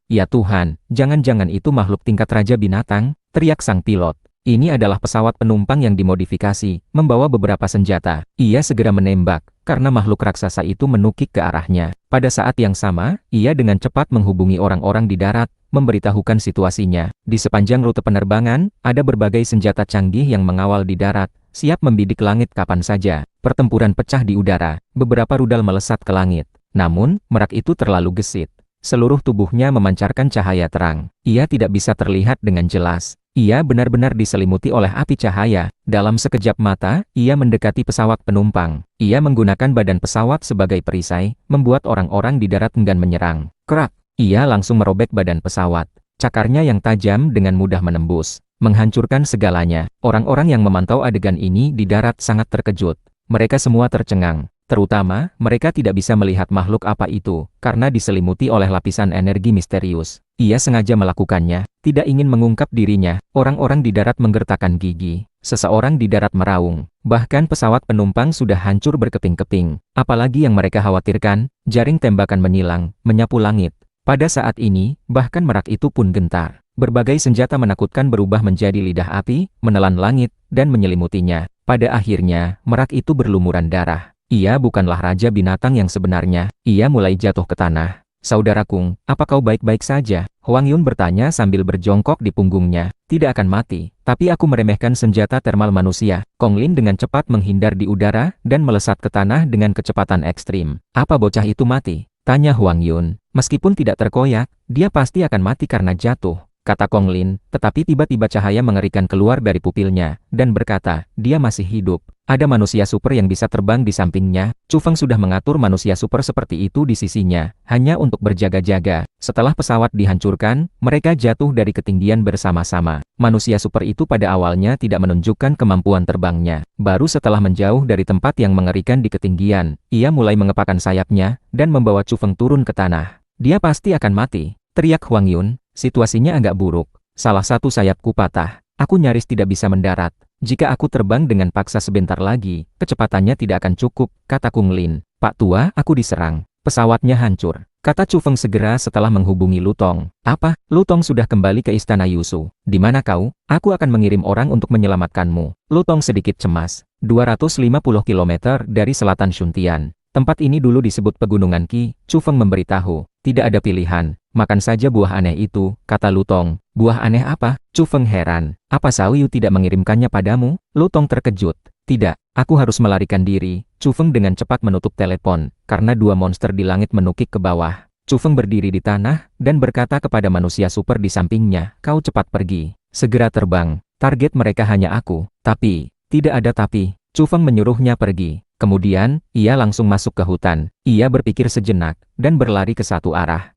Ya Tuhan, jangan-jangan itu makhluk tingkat raja binatang, teriak sang pilot. Ini adalah pesawat penumpang yang dimodifikasi, membawa beberapa senjata. Ia segera menembak, karena makhluk raksasa itu menukik ke arahnya. Pada saat yang sama, ia dengan cepat menghubungi orang-orang di darat, memberitahukan situasinya. Di sepanjang rute penerbangan, ada berbagai senjata canggih yang mengawal di darat, siap membidik langit kapan saja. Pertempuran pecah di udara, beberapa rudal melesat ke langit. Namun, merak itu terlalu gesit. Seluruh tubuhnya memancarkan cahaya terang. Ia tidak bisa terlihat dengan jelas. Ia benar-benar diselimuti oleh api cahaya. Dalam sekejap mata, ia mendekati pesawat penumpang. Ia menggunakan badan pesawat sebagai perisai, membuat orang-orang di darat enggan menyerang. Kerak! Ia langsung merobek badan pesawat. Cakarnya yang tajam dengan mudah menembus, menghancurkan segalanya. Orang-orang yang memantau adegan ini di darat sangat terkejut. Mereka semua tercengang. Terutama, mereka tidak bisa melihat makhluk apa itu, karena diselimuti oleh lapisan energi misterius. Ia sengaja melakukannya, tidak ingin mengungkap dirinya. Orang-orang di darat menggertakkan gigi. Seseorang di darat meraung. Bahkan pesawat penumpang sudah hancur berkeping-keping. Apalagi yang mereka khawatirkan, jaring tembakan menyilang, menyapu langit. Pada saat ini, bahkan merak itu pun gentar. Berbagai senjata menakutkan berubah menjadi lidah api, menelan langit, dan menyelimutinya. Pada akhirnya, merak itu berlumuran darah. Ia bukanlah raja binatang yang sebenarnya. Ia mulai jatuh ke tanah. Saudara Kung, apa kau baik-baik saja? Huang Yun bertanya sambil berjongkok di punggungnya. Tidak akan mati, tapi aku meremehkan senjata termal manusia. Kong Lin dengan cepat menghindar di udara dan melesat ke tanah dengan kecepatan ekstrim. Apa bocah itu mati? Tanya Huang Yun. Meskipun tidak terkoyak, dia pasti akan mati karena jatuh, kata Kong Lin, tetapi tiba-tiba cahaya mengerikan keluar dari pupilnya, dan berkata, dia masih hidup. Ada manusia super yang bisa terbang di sampingnya. Chu Feng sudah mengatur manusia super seperti itu di sisinya, hanya untuk berjaga-jaga. Setelah pesawat dihancurkan, mereka jatuh dari ketinggian bersama-sama. Manusia super itu pada awalnya tidak menunjukkan kemampuan terbangnya. Baru setelah menjauh dari tempat yang mengerikan di ketinggian, ia mulai mengepakkan sayapnya, dan membawa Chu Feng turun ke tanah. Dia pasti akan mati, teriak Huang Yun. Situasinya agak buruk. Salah satu sayapku patah. Aku nyaris tidak bisa mendarat. Jika aku terbang dengan paksa sebentar lagi, kecepatannya tidak akan cukup, kata Kung Lin. Pak tua, aku diserang. Pesawatnya hancur, kata Chu Feng segera setelah menghubungi Lutong. Apa? Lutong sudah kembali ke istana Yusu. Di mana kau? Aku akan mengirim orang untuk menyelamatkanmu. Lutong sedikit cemas. 250 km dari selatan Shuntian. Tempat ini dulu disebut Pegunungan Qi. Chu Feng memberitahu. Tidak ada pilihan. Makan saja buah aneh itu, kata Lutong. Buah aneh apa? Chu Feng heran. Apa Xiao Yu tidak mengirimkannya padamu? Lutong terkejut. Tidak, aku harus melarikan diri. Chu Feng dengan cepat menutup telepon, karena dua monster di langit menukik ke bawah. Chu Feng berdiri di tanah, dan berkata kepada manusia super di sampingnya, kau cepat pergi. Segera terbang. Target mereka hanya aku. Tapi, tidak ada tapi. Chu Feng menyuruhnya pergi. Kemudian, ia langsung masuk ke hutan. Ia berpikir sejenak, dan berlari ke satu arah.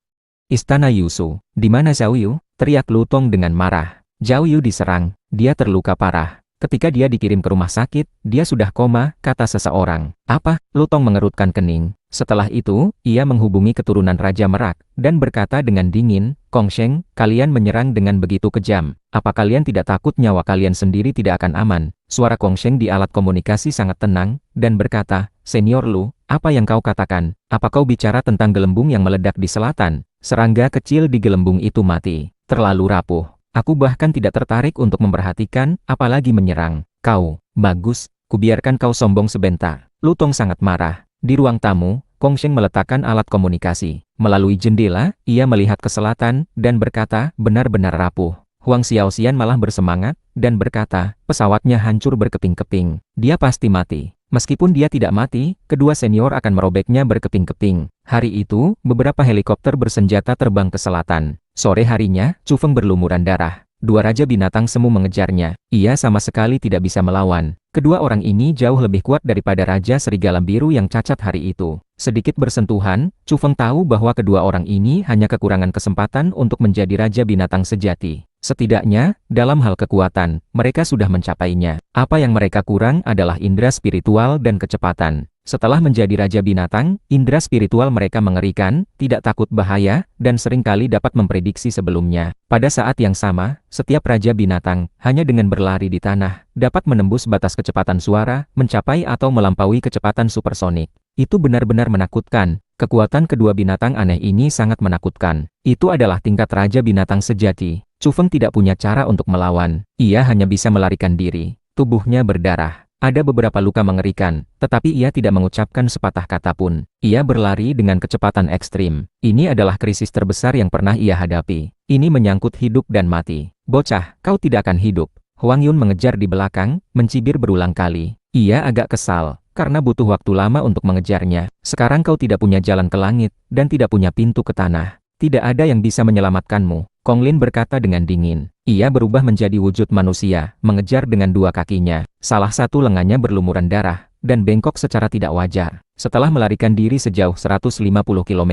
Istana Yusu. Di mana Xiao Yu? Teriak Lutong dengan marah. Xiao Yu diserang. Dia terluka parah. Ketika dia dikirim ke rumah sakit, dia sudah koma, kata seseorang. Apa? Lutong mengerutkan kening. Setelah itu, ia menghubungi keturunan Raja Merak, dan berkata dengan dingin, Kong Sheng, kalian menyerang dengan begitu kejam. Apa kalian tidak takut nyawa kalian sendiri tidak akan aman? Suara Kong Sheng di alat komunikasi sangat tenang, dan berkata, Senior Lu, apa yang kau katakan? Apa kau bicara tentang gelembung yang meledak di selatan? Serangga kecil di gelembung itu mati. Terlalu rapuh. Aku bahkan tidak tertarik untuk memperhatikan, apalagi menyerang. Kau, bagus, kubiarkan kau sombong sebentar. Lutong sangat marah. Di ruang tamu, Kong Sheng meletakkan alat komunikasi. Melalui jendela, ia melihat ke selatan, dan berkata, benar-benar rapuh. Huang Xiaoxian malah bersemangat, dan berkata, pesawatnya hancur berkeping-keping. Dia pasti mati. Meskipun dia tidak mati, kedua senior akan merobeknya berkeping-keping. Hari itu, beberapa helikopter bersenjata terbang ke selatan. Sore harinya, Chu Feng berlumuran darah. Dua raja binatang semu mengejarnya. Ia sama sekali tidak bisa melawan. Kedua orang ini jauh lebih kuat daripada Raja Serigala Biru yang cacat hari itu. Sedikit bersentuhan, Chu Feng tahu bahwa kedua orang ini hanya kekurangan kesempatan untuk menjadi raja binatang sejati. Setidaknya, dalam hal kekuatan, mereka sudah mencapainya. Apa yang mereka kurang adalah indera spiritual dan kecepatan. Setelah menjadi raja binatang, indera spiritual mereka mengerikan, tidak takut bahaya, dan seringkali dapat memprediksi sebelumnya. Pada saat yang sama, setiap raja binatang, hanya dengan berlari di tanah, dapat menembus batas kecepatan suara, mencapai atau melampaui kecepatan supersonik. Itu benar-benar menakutkan. Kekuatan kedua binatang aneh ini sangat menakutkan. Itu adalah tingkat raja binatang sejati. Chu Feng tidak punya cara untuk melawan. Ia hanya bisa melarikan diri. Tubuhnya berdarah. Ada beberapa luka mengerikan, tetapi ia tidak mengucapkan sepatah kata pun. Ia berlari dengan kecepatan ekstrim. Ini adalah krisis terbesar yang pernah ia hadapi. Ini menyangkut hidup dan mati. Bocah, kau tidak akan hidup. Hwang Yun mengejar di belakang, mencibir berulang kali. Ia agak kesal, karena butuh waktu lama untuk mengejarnya. Sekarang kau tidak punya jalan ke langit, dan tidak punya pintu ke tanah. Tidak ada yang bisa menyelamatkanmu. Kong Lin berkata dengan dingin. Ia berubah menjadi wujud manusia, mengejar dengan dua kakinya. Salah satu lengannya berlumuran darah, dan bengkok secara tidak wajar. Setelah melarikan diri sejauh 150 km,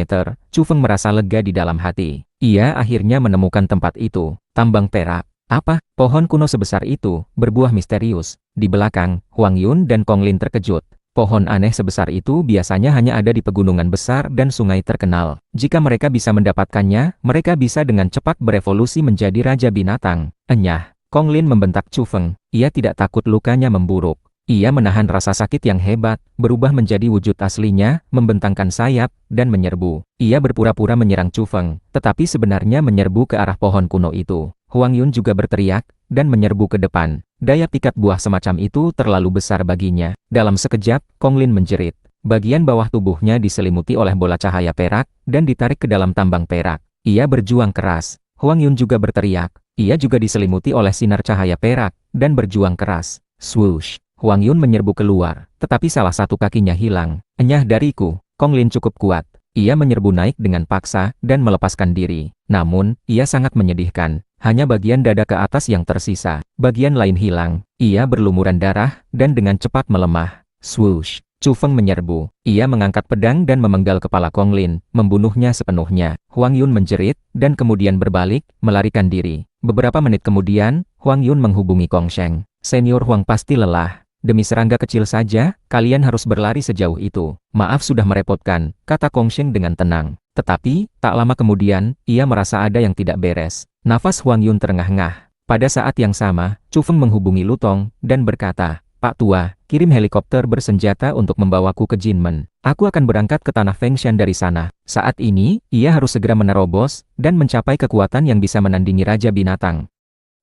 Chu Feng merasa lega di dalam hati. Ia akhirnya menemukan tempat itu, tambang perak. Apa? Pohon kuno sebesar itu, berbuah misterius. Di belakang, Hwang Yun dan Kong Lin terkejut. Pohon aneh sebesar itu biasanya hanya ada di pegunungan besar dan sungai terkenal. Jika mereka bisa mendapatkannya, mereka bisa dengan cepat berevolusi menjadi raja binatang. Enyah, Kong Lin membentak Chu Feng. Ia tidak takut lukanya memburuk. Ia menahan rasa sakit yang hebat, berubah menjadi wujud aslinya, membentangkan sayap, dan menyerbu. Ia berpura-pura menyerang Chu Feng, tetapi sebenarnya menyerbu ke arah pohon kuno itu. Hwang Yun juga berteriak, dan menyerbu ke depan. Daya pikat buah semacam itu terlalu besar baginya. Dalam sekejap, Kong Lin menjerit. Bagian bawah tubuhnya diselimuti oleh bola cahaya perak, dan ditarik ke dalam tambang perak. Ia berjuang keras. Hwang Yun juga berteriak. Ia juga diselimuti oleh sinar cahaya perak, dan berjuang keras. Swoosh! Hwang Yun menyerbu keluar, tetapi salah satu kakinya hilang. Enyah dariku, Kong Lin cukup kuat. Ia menyerbu naik dengan paksa, dan melepaskan diri. Namun, ia sangat menyedihkan. Hanya bagian dada ke atas yang tersisa. Bagian lain hilang. Ia berlumuran darah, dan dengan cepat melemah. Swoosh! Chu Feng menyerbu. Ia mengangkat pedang dan memenggal kepala Kong Lin, membunuhnya sepenuhnya. Hwang Yun menjerit, dan kemudian berbalik, melarikan diri. Beberapa menit kemudian, Hwang Yun menghubungi Kong Sheng. Senior Hwang pasti lelah. Demi serangga kecil saja, kalian harus berlari sejauh itu. Maaf sudah merepotkan, kata Kong Sheng dengan tenang. Tetapi, tak lama kemudian, ia merasa ada yang tidak beres. Nafas Hwang Yun terengah-engah. Pada saat yang sama, Chu Feng menghubungi Lutong, dan berkata, Pak Tua, kirim helikopter bersenjata untuk membawaku ke Jinmen. Aku akan berangkat ke tanah Fengshan dari sana. Saat ini, ia harus segera menerobos, dan mencapai kekuatan yang bisa menandingi Raja Binatang.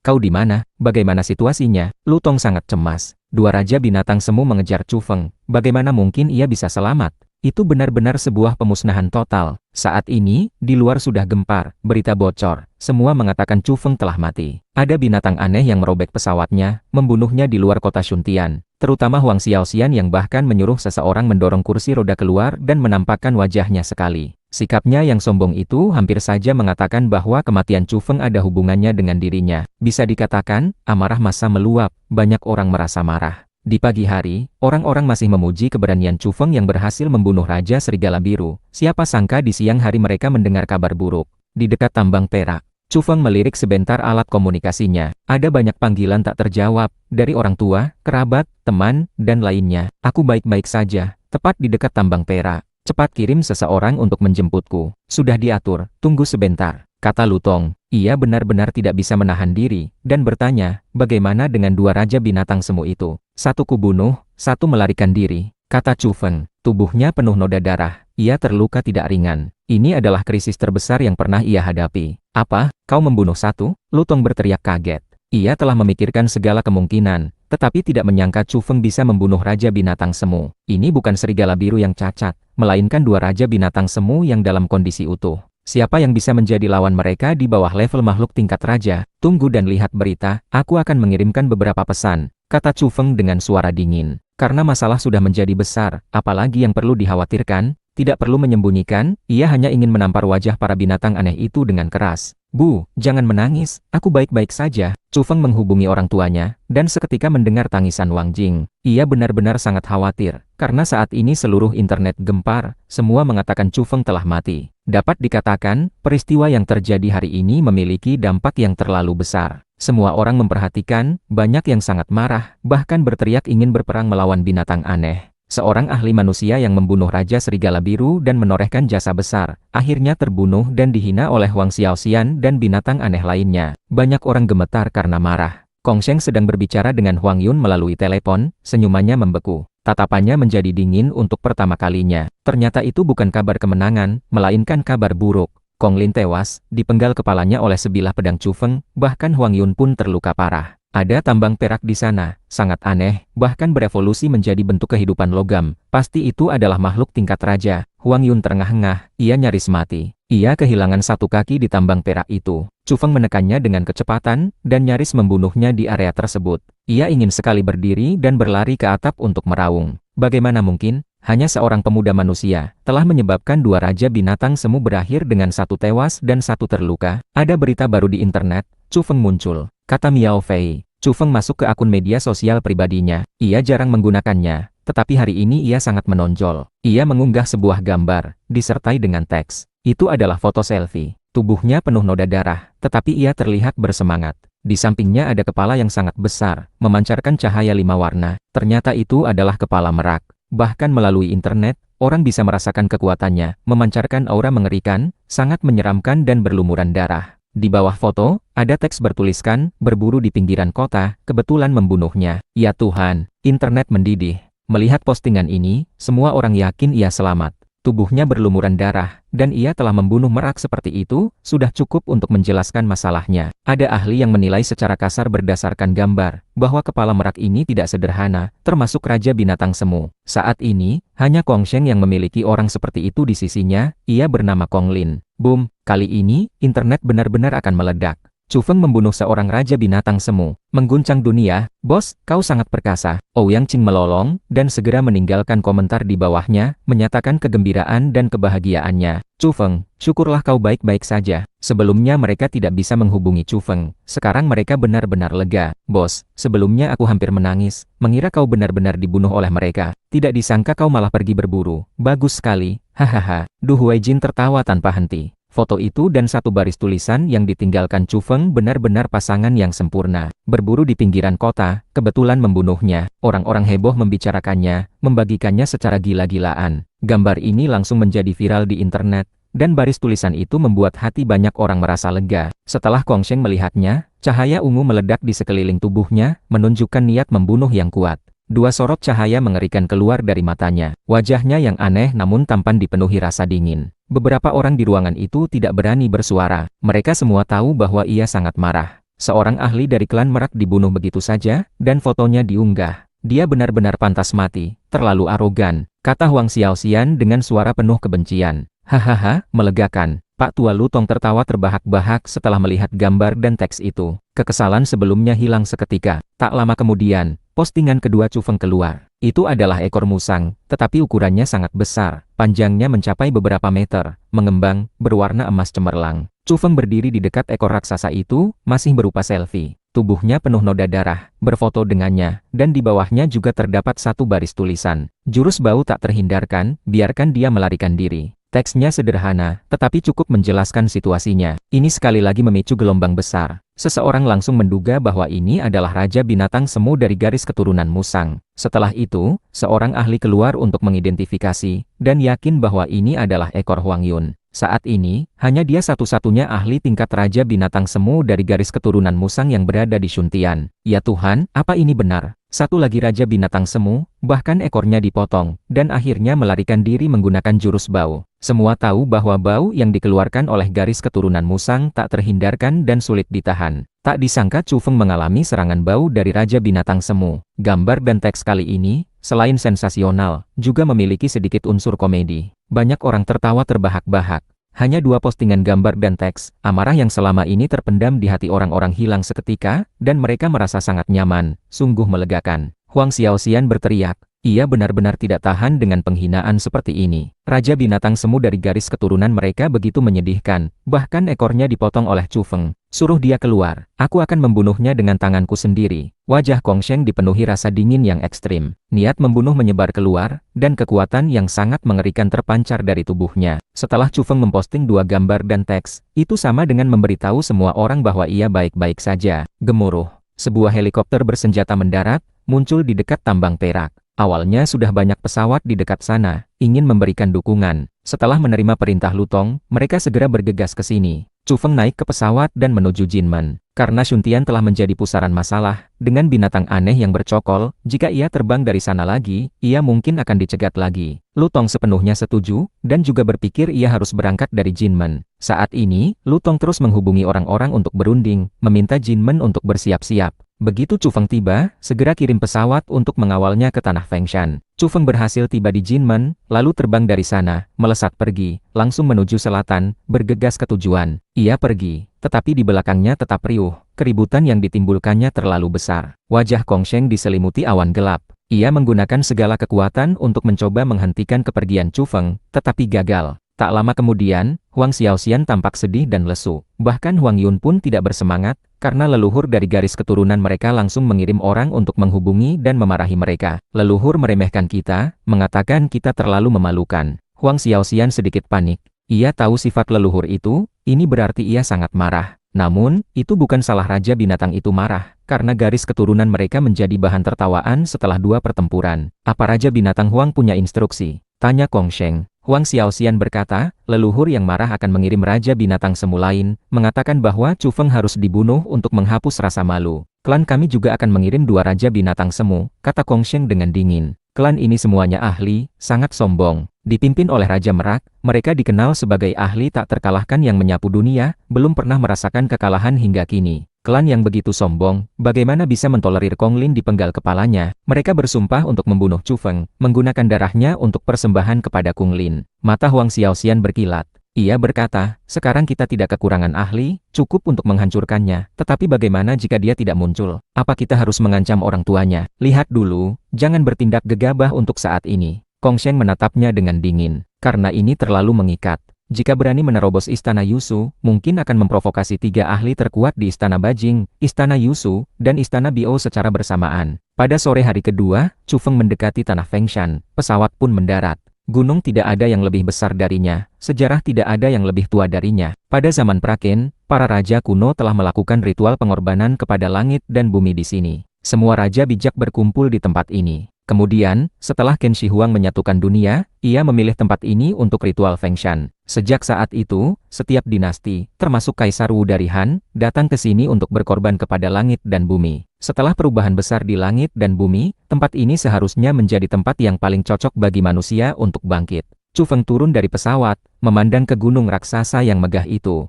Kau di mana? Bagaimana situasinya? Lutong sangat cemas. Dua Raja Binatang Semu mengejar Chu Feng. Bagaimana mungkin ia bisa selamat? Itu benar-benar sebuah pemusnahan total. Saat ini, di luar sudah gempar, berita bocor. Semua mengatakan Chu Feng telah mati. Ada binatang aneh yang merobek pesawatnya, membunuhnya di luar kota Shuntian. Terutama Huang Xiaoxian yang bahkan menyuruh seseorang mendorong kursi roda keluar dan menampakkan wajahnya sekali. Sikapnya yang sombong itu hampir saja mengatakan bahwa kematian Chu Feng ada hubungannya dengan dirinya. Bisa dikatakan, amarah massa meluap, banyak orang merasa marah. Di pagi hari, orang-orang masih memuji keberanian Chu Feng yang berhasil membunuh Raja Serigala Biru. Siapa sangka di siang hari mereka mendengar kabar buruk. Di dekat tambang perak, Chu Feng melirik sebentar alat komunikasinya. Ada banyak panggilan tak terjawab, dari orang tua, kerabat, teman, dan lainnya. Aku baik-baik saja, tepat di dekat tambang perak. Cepat kirim seseorang untuk menjemputku. Sudah diatur, tunggu sebentar, kata Lutong. Ia benar-benar tidak bisa menahan diri, dan bertanya, bagaimana dengan dua Raja Binatang Semu itu? Satu kubunuh, satu melarikan diri, kata Chu Feng. Tubuhnya penuh noda darah, ia terluka tidak ringan. Ini adalah krisis terbesar yang pernah ia hadapi. Apa? Kau membunuh satu? Lutong berteriak kaget. Ia telah memikirkan segala kemungkinan, tetapi tidak menyangka Chu Feng bisa membunuh Raja Binatang Semu. Ini bukan serigala biru yang cacat, melainkan dua Raja Binatang Semu yang dalam kondisi utuh. Siapa yang bisa menjadi lawan mereka di bawah level makhluk tingkat raja? Tunggu dan lihat berita, aku akan mengirimkan beberapa pesan, kata Chu Feng dengan suara dingin. Karena masalah sudah menjadi besar, apalagi yang perlu dikhawatirkan? Tidak perlu menyembunyikan, ia hanya ingin menampar wajah para binatang aneh itu dengan keras. Bu, jangan menangis, aku baik-baik saja. Chu Feng menghubungi orang tuanya, dan seketika mendengar tangisan Wang Jing. Ia benar-benar sangat khawatir, karena saat ini seluruh internet gempar, semua mengatakan Chu Feng telah mati. Dapat dikatakan, peristiwa yang terjadi hari ini memiliki dampak yang terlalu besar. Semua orang memperhatikan, banyak yang sangat marah, bahkan berteriak ingin berperang melawan binatang aneh. Seorang ahli manusia yang membunuh Raja Serigala Biru dan menorehkan jasa besar, akhirnya terbunuh dan dihina oleh Huang Xiaoxian dan binatang aneh lainnya. Banyak orang gemetar karena marah. Kong Sheng sedang berbicara dengan Hwang Yun melalui telepon, senyumannya membeku. Tatapannya menjadi dingin untuk pertama kalinya. Ternyata itu bukan kabar kemenangan, melainkan kabar buruk. Kong Lin tewas, dipenggal kepalanya oleh sebilah pedang Chu Feng, bahkan Hwang Yun pun terluka parah. Ada tambang perak di sana, sangat aneh, bahkan berevolusi menjadi bentuk kehidupan logam. Pasti itu adalah makhluk tingkat raja. Huang Yun terengah-engah, ia nyaris mati. Ia kehilangan satu kaki di tambang perak itu. Chu Feng menekannya dengan kecepatan, dan nyaris membunuhnya di area tersebut. Ia ingin sekali berdiri dan berlari ke atap untuk meraung. Bagaimana mungkin? Hanya seorang pemuda manusia, telah menyebabkan dua raja binatang semu berakhir dengan satu tewas dan satu terluka. Ada berita baru di internet, Chu Feng muncul, kata Miao Fei. Chu Feng masuk ke akun media sosial pribadinya. Ia jarang menggunakannya, tetapi hari ini ia sangat menonjol. Ia mengunggah sebuah gambar, disertai dengan teks. Itu adalah foto selfie. Tubuhnya penuh noda darah, tetapi ia terlihat bersemangat. Di sampingnya ada kepala yang sangat besar, memancarkan cahaya 5 warna. Ternyata itu adalah kepala merak. Bahkan melalui internet, orang bisa merasakan kekuatannya, memancarkan aura mengerikan, sangat menyeramkan dan berlumuran darah. Di bawah foto, ada teks bertuliskan, berburu di pinggiran kota, kebetulan membunuhnya. Ya Tuhan, internet mendidih. Melihat postingan ini, semua orang yakin ia selamat. Tubuhnya berlumuran darah, dan ia telah membunuh merak seperti itu, sudah cukup untuk menjelaskan masalahnya. Ada ahli yang menilai secara kasar berdasarkan gambar, bahwa kepala merak ini tidak sederhana, termasuk raja binatang semu. Saat ini, hanya Kong Sheng yang memiliki orang seperti itu di sisinya, ia bernama Kong Lin. Boom, kali ini, internet benar-benar akan meledak. Chu Feng membunuh seorang raja binatang semu, mengguncang dunia. Bos, kau sangat perkasa. Ouyang Qing melolong, dan segera meninggalkan komentar di bawahnya, menyatakan kegembiraan dan kebahagiaannya. Chu Feng, syukurlah kau baik-baik saja. Sebelumnya mereka tidak bisa menghubungi Chu Feng, sekarang mereka benar-benar lega. Bos, sebelumnya aku hampir menangis, mengira kau benar-benar dibunuh oleh mereka. Tidak disangka kau malah pergi berburu. Bagus sekali, hahaha. Du Huijin tertawa tanpa henti. Foto itu dan satu baris tulisan yang ditinggalkan Chu Feng benar-benar pasangan yang sempurna. Berburu di pinggiran kota, kebetulan membunuhnya. Orang-orang heboh membicarakannya, membagikannya secara gila-gilaan. Gambar ini langsung menjadi viral di internet, dan baris tulisan itu membuat hati banyak orang merasa lega. Setelah Kong Sheng melihatnya, cahaya ungu meledak di sekeliling tubuhnya, menunjukkan niat membunuh yang kuat. Dua sorot cahaya mengerikan keluar dari matanya. Wajahnya yang aneh namun tampan dipenuhi rasa dingin. Beberapa orang di ruangan itu tidak berani bersuara. Mereka semua tahu bahwa ia sangat marah. Seorang ahli dari klan Merak dibunuh begitu saja, dan fotonya diunggah. Dia benar-benar pantas mati, terlalu arogan, kata Huang Xiaoxian dengan suara penuh kebencian. Hahaha, melegakan. Pak Tua Lutong tertawa terbahak-bahak setelah melihat gambar dan teks itu. Kekesalan sebelumnya hilang seketika. Tak lama kemudian, postingan kedua Chu Feng keluar. Itu adalah ekor musang, tetapi ukurannya sangat besar. Panjangnya mencapai beberapa meter, mengembang, berwarna emas cemerlang. Chu Feng berdiri di dekat ekor raksasa itu, masih berupa selfie. Tubuhnya penuh noda darah, berfoto dengannya, dan di bawahnya juga terdapat satu baris tulisan. Jurus bau tak terhindarkan, biarkan dia melarikan diri. Teksnya sederhana, tetapi cukup menjelaskan situasinya. Ini sekali lagi memicu gelombang besar. Seseorang langsung menduga bahwa ini adalah raja binatang semu dari garis keturunan musang. Setelah itu, seorang ahli keluar untuk mengidentifikasi, dan yakin bahwa ini adalah ekor Huang Yun. Saat ini, hanya dia satu-satunya ahli tingkat raja binatang semu dari garis keturunan musang yang berada di Shuntian. Ya Tuhan, apa ini benar? Satu lagi raja binatang semu, bahkan ekornya dipotong, dan akhirnya melarikan diri menggunakan jurus bau. Semua tahu bahwa bau yang dikeluarkan oleh garis keturunan musang tak terhindarkan dan sulit ditahan. Tak disangka Chu Feng mengalami serangan bau dari raja binatang semu. Gambar dan teks kali ini, selain sensasional, juga memiliki sedikit unsur komedi. Banyak orang tertawa terbahak-bahak. Hanya dua postingan gambar dan teks, amarah yang selama ini terpendam di hati orang-orang hilang seketika, dan mereka merasa sangat nyaman, sungguh melegakan. Huang Xiaoxian berteriak. Ia benar-benar tidak tahan dengan penghinaan seperti ini. Raja binatang semu dari garis keturunan mereka begitu menyedihkan, bahkan ekornya dipotong oleh Chu Feng. Suruh dia keluar, aku akan membunuhnya dengan tanganku sendiri. Wajah Kong Sheng dipenuhi rasa dingin yang ekstrim. Niat membunuh menyebar keluar, dan kekuatan yang sangat mengerikan terpancar dari tubuhnya. Setelah Chu Feng memposting dua gambar dan teks, itu sama dengan memberitahu semua orang bahwa ia baik-baik saja. Gemuruh. Sebuah helikopter bersenjata mendarat, muncul di dekat tambang perak. Awalnya sudah banyak pesawat di dekat sana, ingin memberikan dukungan. Setelah menerima perintah Lutong, mereka segera bergegas ke sini. Chu Feng naik ke pesawat dan menuju Jinmen. Karena Shuntian telah menjadi pusaran masalah, dengan binatang aneh yang bercokol, jika ia terbang dari sana lagi, ia mungkin akan dicegat lagi. Lutong sepenuhnya setuju, dan juga berpikir ia harus berangkat dari Jinmen. Saat ini, Lutong terus menghubungi orang-orang untuk berunding, meminta Jinmen untuk bersiap-siap. Begitu Chu Feng tiba, segera kirim pesawat untuk mengawalnya ke tanah Fengshan. Chu Feng berhasil tiba di Jinmen, lalu terbang dari sana, melesat pergi, langsung menuju selatan, bergegas ke tujuan. Ia pergi, tetapi di belakangnya tetap riuh, keributan yang ditimbulkannya terlalu besar. Wajah Kong Sheng diselimuti awan gelap. Ia menggunakan segala kekuatan untuk mencoba menghentikan kepergian Chu Feng, tetapi gagal. Tak lama kemudian, Huang Xiaoxian tampak sedih dan lesu. Bahkan Huang Yun pun tidak bersemangat, karena leluhur dari garis keturunan mereka langsung mengirim orang untuk menghubungi dan memarahi mereka. Leluhur meremehkan kita, mengatakan kita terlalu memalukan. Huang Xiaoxian sedikit panik. Ia tahu sifat leluhur itu, ini berarti ia sangat marah. Namun, itu bukan salah Raja Binatang itu marah, karena garis keturunan mereka menjadi bahan tertawaan setelah 2 pertempuran. Apa Raja Binatang Huang punya instruksi? Tanya Kong Sheng. Huang Xiaoxian berkata, leluhur yang marah akan mengirim Raja Binatang Semu lain, mengatakan bahwa Chu Feng harus dibunuh untuk menghapus rasa malu. Klan kami juga akan mengirim 2 Raja Binatang Semu, kata Kong Sheng dengan dingin. Klan ini semuanya ahli, sangat sombong. Dipimpin oleh Raja Merak, mereka dikenal sebagai ahli tak terkalahkan yang menyapu dunia, belum pernah merasakan kekalahan hingga kini. Klan yang begitu sombong, bagaimana bisa mentolerir Kong Lin dipenggal kepalanya? Mereka bersumpah untuk membunuh Chu Feng, menggunakan darahnya untuk persembahan kepada Kong Lin. Mata Huang Xiaoxian berkilat. Ia berkata, sekarang kita tidak kekurangan ahli, cukup untuk menghancurkannya. Tetapi bagaimana jika dia tidak muncul? Apa kita harus mengancam orang tuanya? Lihat dulu, jangan bertindak gegabah untuk saat ini. Kong Sheng menatapnya dengan dingin. Karena ini terlalu mengikat. Jika berani menerobos Istana Yusu, mungkin akan memprovokasi 3 ahli terkuat di Istana Bajing, Istana Yusu, dan Istana Biao secara bersamaan. Pada sore hari kedua, Chu Feng mendekati tanah Fengshan. Pesawat pun mendarat. Gunung tidak ada yang lebih besar darinya, sejarah tidak ada yang lebih tua darinya. Pada zaman Praken, para raja kuno telah melakukan ritual pengorbanan kepada langit dan bumi di sini. Semua raja bijak berkumpul di tempat ini. Kemudian, setelah Qin Shi Huang menyatukan dunia, ia memilih tempat ini untuk ritual Fengshan. Sejak saat itu, setiap dinasti, termasuk Kaisar Wu dari Han, datang ke sini untuk berkorban kepada langit dan bumi. Setelah perubahan besar di langit dan bumi, tempat ini seharusnya menjadi tempat yang paling cocok bagi manusia untuk bangkit. Chu Feng turun dari pesawat, memandang ke gunung raksasa yang megah itu.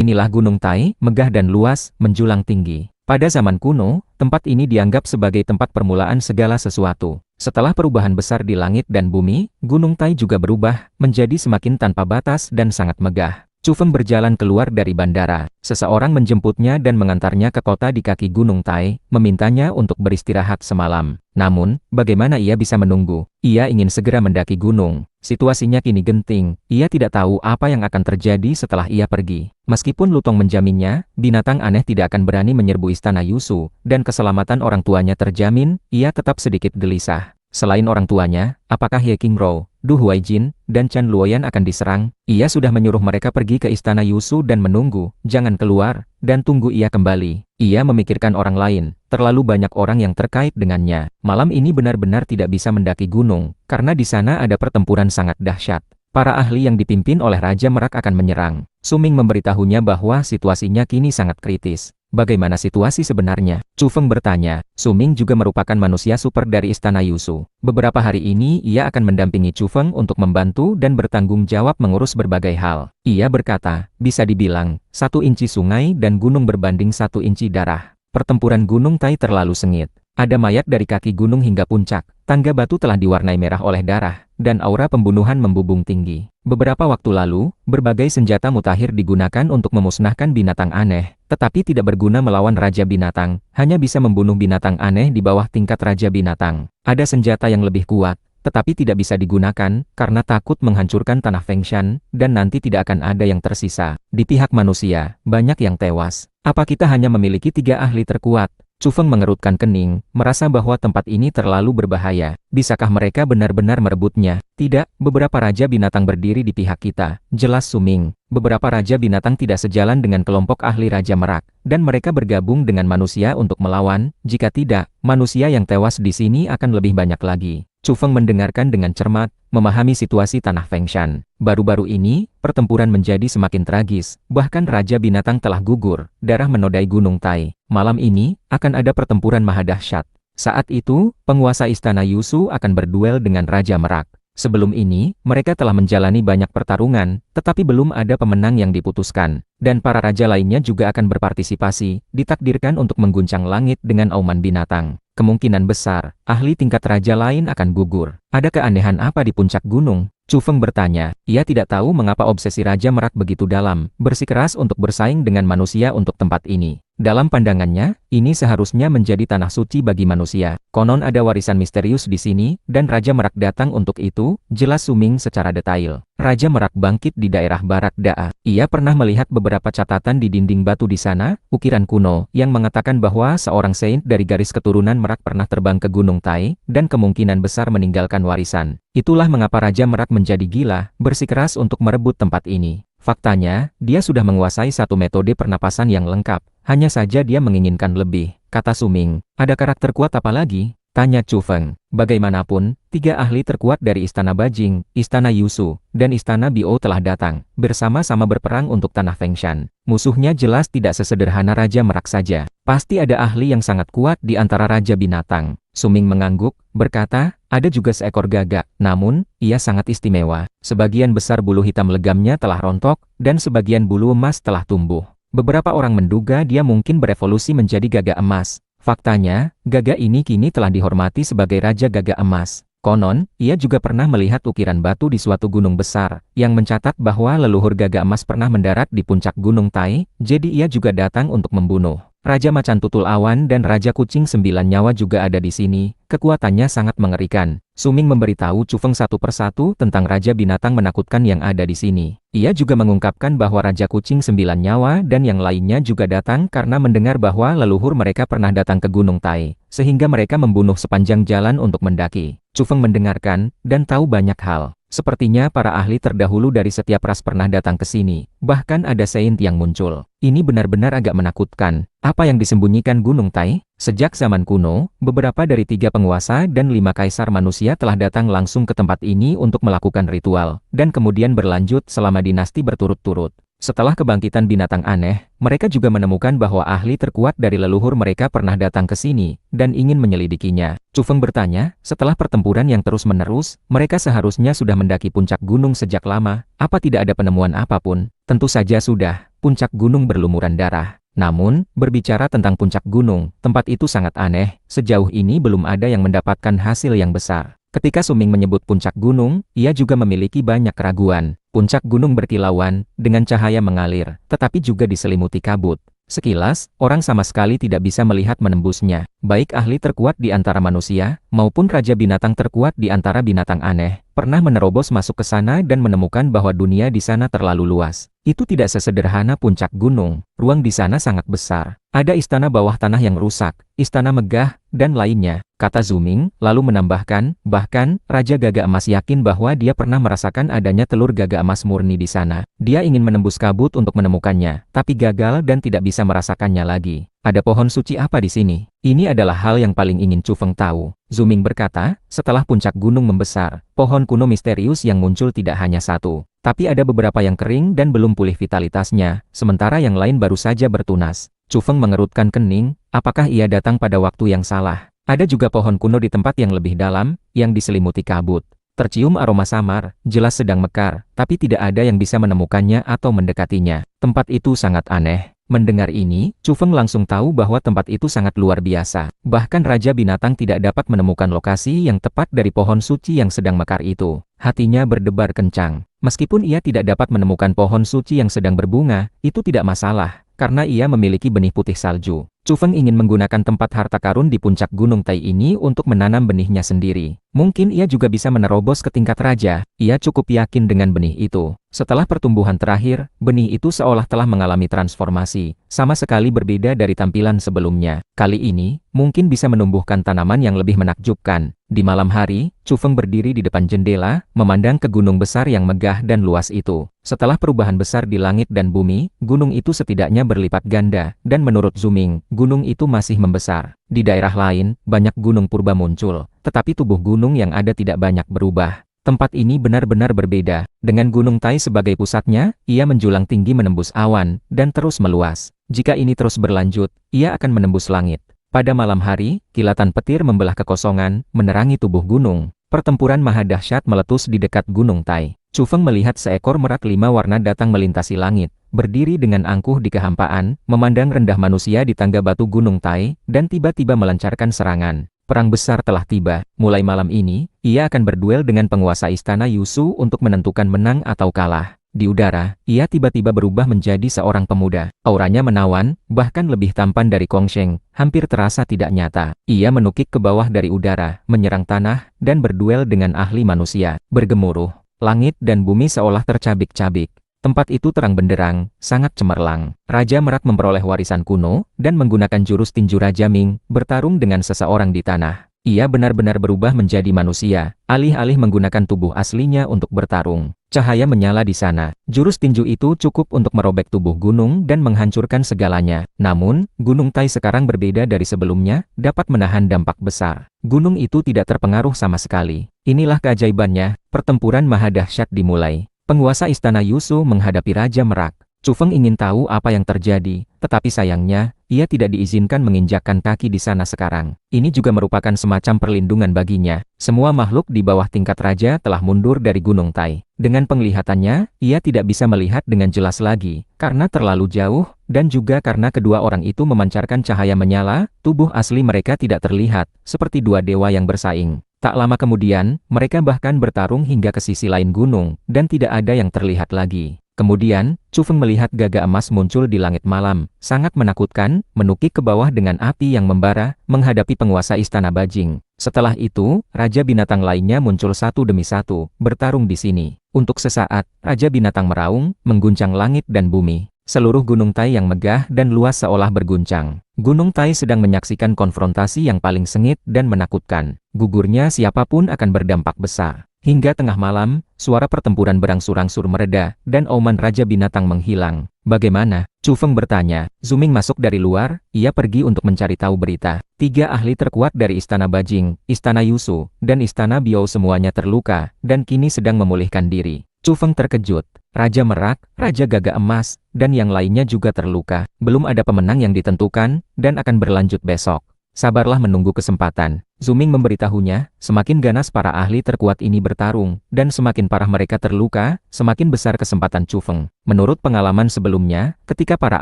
Inilah Gunung Tai, megah dan luas, menjulang tinggi. Pada zaman kuno, tempat ini dianggap sebagai tempat permulaan segala sesuatu. Setelah perubahan besar di langit dan bumi, Gunung Tai juga berubah, menjadi semakin tanpa batas dan sangat megah. Chu Feng berjalan keluar dari bandara. Seseorang menjemputnya dan mengantarnya ke kota di kaki Gunung Tai, memintanya untuk beristirahat semalam. Namun, bagaimana ia bisa menunggu? Ia ingin segera mendaki gunung. Situasinya kini genting, ia tidak tahu apa yang akan terjadi setelah ia pergi. Meskipun Lutong menjaminnya, binatang aneh tidak akan berani menyerbu Istana Yusu, dan keselamatan orang tuanya terjamin, ia tetap sedikit gelisah. Selain orang tuanya, apakah Ye Qingrouo, Du Huaijin, dan Chen Luoyan akan diserang? Ia sudah menyuruh mereka pergi ke Istana Yusu dan menunggu, jangan keluar, dan tunggu ia kembali. Ia memikirkan orang lain, terlalu banyak orang yang terkait dengannya. Malam ini benar-benar tidak bisa mendaki gunung, karena di sana ada pertempuran sangat dahsyat. Para ahli yang dipimpin oleh Raja Merak akan menyerang. Su Ming memberitahunya bahwa situasinya kini sangat kritis. Bagaimana situasi sebenarnya? Chu Feng bertanya. Su Ming juga merupakan manusia super dari Istana Yusu. Beberapa hari ini ia akan mendampingi Chu Feng untuk membantu dan bertanggung jawab mengurus berbagai hal. Ia berkata, bisa dibilang, 1 inci sungai dan gunung berbanding 1 inci darah. Pertempuran Gunung Tai terlalu sengit. Ada mayat dari kaki gunung hingga puncak. Tangga batu telah diwarnai merah oleh darah, dan aura pembunuhan membubung tinggi. Beberapa waktu lalu, berbagai senjata mutakhir digunakan untuk memusnahkan binatang aneh, tetapi tidak berguna melawan Raja Binatang, hanya bisa membunuh binatang aneh di bawah tingkat Raja Binatang. Ada senjata yang lebih kuat, tetapi tidak bisa digunakan, karena takut menghancurkan tanah Fengshan, dan nanti tidak akan ada yang tersisa. Di pihak manusia, banyak yang tewas. Apa kita hanya memiliki 3 ahli terkuat? Chu Feng mengerutkan kening, merasa bahwa tempat ini terlalu berbahaya. Bisakah mereka benar-benar merebutnya? Tidak, beberapa Raja Binatang berdiri di pihak kita. Jelas Su Ming. Beberapa Raja Binatang tidak sejalan dengan kelompok ahli Raja Merak, dan mereka bergabung dengan manusia untuk melawan. Jika tidak, manusia yang tewas di sini akan lebih banyak lagi. Chu Feng mendengarkan dengan cermat, memahami situasi tanah Fengshan. Baru-baru ini, pertempuran menjadi semakin tragis, bahkan Raja Binatang telah gugur, darah menodai Gunung Tai. Malam ini, akan ada pertempuran mahadahsyat. Saat itu, penguasa Istana Yusu akan berduel dengan Raja Merak. Sebelum ini, mereka telah menjalani banyak pertarungan, tetapi belum ada pemenang yang diputuskan. Dan para raja lainnya juga akan berpartisipasi, ditakdirkan untuk mengguncang langit dengan auman binatang. Kemungkinan besar, ahli tingkat raja lain akan gugur. Ada keanehan apa di puncak gunung? Chu Feng bertanya. Ia tidak tahu mengapa obsesi Raja Merak begitu dalam, bersikeras untuk bersaing dengan manusia untuk tempat ini. Dalam pandangannya, ini seharusnya menjadi tanah suci bagi manusia. Konon ada warisan misterius di sini, dan Raja Merak datang untuk itu, jelas Suming secara detail. Raja Merak bangkit di daerah Barak Da'a. Ia pernah melihat beberapa catatan di dinding batu di sana, ukiran kuno, yang mengatakan bahwa seorang saint dari garis keturunan Merak pernah terbang ke Gunung Tai, dan kemungkinan besar meninggalkan warisan. Itulah mengapa Raja Merak menjadi gila, bersikeras untuk merebut tempat ini. Faktanya, dia sudah menguasai satu metode pernapasan yang lengkap. Hanya saja dia menginginkan lebih, kata Suming. Ada karakter kuat apa lagi? Tanya Chu Feng. Bagaimanapun, 3 ahli terkuat dari Istana Bajing, Istana Yusu, dan Istana Bio telah datang, bersama-sama berperang untuk tanah Fengshan. Musuhnya jelas tidak sesederhana Raja Merak saja. Pasti ada ahli yang sangat kuat di antara Raja Binatang. Suming mengangguk, berkata, ada juga seekor gagak, namun, ia sangat istimewa. Sebagian besar bulu hitam legamnya telah rontok, dan sebagian bulu emas telah tumbuh. Beberapa orang menduga dia mungkin berevolusi menjadi gagak emas. Faktanya, gagak ini kini telah dihormati sebagai Raja Gagak Emas. Konon, ia juga pernah melihat ukiran batu di suatu gunung besar, yang mencatat bahwa leluhur Gagak Emas pernah mendarat di puncak Gunung Tai, jadi ia juga datang untuk membunuh. Raja Macan Tutul Awan dan Raja Kucing 9 Nyawa juga ada di sini, kekuatannya sangat mengerikan. Suming memberitahu Chu Feng satu persatu tentang Raja Binatang menakutkan yang ada di sini. Ia juga mengungkapkan bahwa Raja Kucing 9 Nyawa dan yang lainnya juga datang karena mendengar bahwa leluhur mereka pernah datang ke Gunung Tai, sehingga mereka membunuh sepanjang jalan untuk mendaki. Chu Feng mendengarkan, dan tahu banyak hal. Sepertinya para ahli terdahulu dari setiap ras pernah datang ke sini, bahkan ada saint yang muncul. Ini benar-benar agak menakutkan. Apa yang disembunyikan Gunung Tai? Sejak zaman kuno, beberapa dari 3 penguasa dan 5 kaisar manusia telah datang langsung ke tempat ini untuk melakukan ritual, dan kemudian berlanjut selama dinasti berturut-turut. Setelah kebangkitan binatang aneh, mereka juga menemukan bahwa ahli terkuat dari leluhur mereka pernah datang ke sini, dan ingin menyelidikinya. Chu Feng bertanya, setelah pertempuran yang terus-menerus, mereka seharusnya sudah mendaki puncak gunung sejak lama, apa tidak ada penemuan apapun? Tentu saja sudah, puncak gunung berlumuran darah. Namun, berbicara tentang puncak gunung, tempat itu sangat aneh, sejauh ini belum ada yang mendapatkan hasil yang besar. Ketika Suming menyebut puncak gunung, ia juga memiliki banyak keraguan. Puncak gunung berkilauan, dengan cahaya mengalir, tetapi juga diselimuti kabut. Sekilas, orang sama sekali tidak bisa melihat menembusnya. Baik ahli terkuat di antara manusia, maupun raja binatang terkuat di antara binatang aneh, pernah menerobos masuk ke sana dan menemukan bahwa dunia di sana terlalu luas. Itu tidak sesederhana puncak gunung, ruang di sana sangat besar. Ada istana bawah tanah yang rusak, istana megah, dan lainnya, kata Suming, lalu menambahkan, bahkan, Raja Gagak Emas yakin bahwa dia pernah merasakan adanya telur gagak emas murni di sana. Dia ingin menembus kabut untuk menemukannya, tapi gagal dan tidak bisa merasakannya lagi. Ada pohon suci apa di sini? Ini adalah hal yang paling ingin Chu Feng tahu. Suming berkata, setelah puncak gunung membesar, pohon kuno misterius yang muncul tidak hanya satu. Tapi ada beberapa yang kering dan belum pulih vitalitasnya, sementara yang lain baru saja bertunas. Chu Feng mengerutkan kening, apakah ia datang pada waktu yang salah? Ada juga pohon kuno di tempat yang lebih dalam, yang diselimuti kabut. Tercium aroma samar, jelas sedang mekar, tapi tidak ada yang bisa menemukannya atau mendekatinya. Tempat itu sangat aneh. Mendengar ini, Chu Feng langsung tahu bahwa tempat itu sangat luar biasa. Bahkan Raja Binatang tidak dapat menemukan lokasi yang tepat dari pohon suci yang sedang mekar itu. Hatinya berdebar kencang. Meskipun ia tidak dapat menemukan pohon suci yang sedang berbunga, itu tidak masalah, karena ia memiliki benih putih salju. Chu Feng ingin menggunakan tempat harta karun di puncak Gunung Tai ini untuk menanam benihnya sendiri. Mungkin ia juga bisa menerobos ke tingkat raja. Ia cukup yakin dengan benih itu. Setelah pertumbuhan terakhir, benih itu seolah telah mengalami transformasi, sama sekali berbeda dari tampilan sebelumnya. Kali ini, mungkin bisa menumbuhkan tanaman yang lebih menakjubkan. Di malam hari, Chu Feng berdiri di depan jendela, memandang ke gunung besar yang megah dan luas itu. Setelah perubahan besar di langit dan bumi, gunung itu setidaknya berlipat ganda, dan menurut Suming, gunung itu masih membesar. Di daerah lain, banyak gunung purba muncul, tetapi tubuh gunung yang ada tidak banyak berubah. Tempat ini benar-benar berbeda. Dengan Gunung Tai sebagai pusatnya, ia menjulang tinggi menembus awan, dan terus meluas. Jika ini terus berlanjut, ia akan menembus langit. Pada malam hari, kilatan petir membelah kekosongan, menerangi tubuh gunung. Pertempuran maha dahsyat meletus di dekat Gunung Tai. Chu Feng melihat seekor merak 5 warna datang melintasi langit, berdiri dengan angkuh di kehampaan, memandang rendah manusia di tangga batu Gunung Tai, dan tiba-tiba melancarkan serangan. Perang besar telah tiba. Mulai malam ini, ia akan berduel dengan penguasa istana Yusu untuk menentukan menang atau kalah. Di udara, ia tiba-tiba berubah menjadi seorang pemuda. Auranya menawan, bahkan lebih tampan dari Kong Sheng, hampir terasa tidak nyata. Ia menukik ke bawah dari udara, menyerang tanah, dan berduel dengan ahli manusia. Bergemuruh, langit dan bumi seolah tercabik-cabik. Tempat itu terang benderang, sangat cemerlang. Raja Merak memperoleh warisan kuno, dan menggunakan jurus tinju Raja Ming, bertarung dengan seseorang di tanah. Ia benar-benar berubah menjadi manusia, alih-alih menggunakan tubuh aslinya untuk bertarung. Cahaya menyala di sana. Jurus tinju itu cukup untuk merobek tubuh gunung dan menghancurkan segalanya. Namun, Gunung Tai sekarang berbeda dari sebelumnya, dapat menahan dampak besar. Gunung itu tidak terpengaruh sama sekali. Inilah keajaibannya, pertempuran maha dahsyat dimulai. Penguasa istana Yusu menghadapi Raja Merak. Chu Feng ingin tahu apa yang terjadi, tetapi sayangnya, ia tidak diizinkan menginjakkan kaki di sana sekarang. Ini juga merupakan semacam perlindungan baginya. Semua makhluk di bawah tingkat raja telah mundur dari Gunung Tai. Dengan penglihatannya, ia tidak bisa melihat dengan jelas lagi, karena terlalu jauh, dan juga karena kedua orang itu memancarkan cahaya menyala, tubuh asli mereka tidak terlihat, seperti dua dewa yang bersaing. Tak lama kemudian, mereka bahkan bertarung hingga ke sisi lain gunung, dan tidak ada yang terlihat lagi. Kemudian, Chu Feng melihat gagak emas muncul di langit malam, sangat menakutkan, menukik ke bawah dengan api yang membara, menghadapi penguasa istana Bajing. Setelah itu, Raja Binatang lainnya muncul satu demi satu, bertarung di sini. Untuk sesaat, Raja Binatang meraung, mengguncang langit dan bumi. Seluruh Gunung Tai yang megah dan luas seolah berguncang. Gunung Tai sedang menyaksikan konfrontasi yang paling sengit dan menakutkan. Gugurnya siapapun akan berdampak besar. Hingga tengah malam, suara pertempuran berangsur-angsur mereda, dan auman Raja Binatang menghilang. Bagaimana? Chu Feng bertanya. Zuming masuk dari luar, ia pergi untuk mencari tahu berita. 3 ahli terkuat dari Istana Bajing, Istana Yusu, dan Istana Biao semuanya terluka, dan kini sedang memulihkan diri. Chu Feng terkejut. Raja Merak, Raja Gagak Emas, dan yang lainnya juga terluka. Belum ada pemenang yang ditentukan, dan akan berlanjut besok. Sabarlah menunggu kesempatan. Zuming memberitahunya, semakin ganas para ahli terkuat ini bertarung, dan semakin parah mereka terluka, semakin besar kesempatan Chu Feng. Menurut pengalaman sebelumnya, ketika para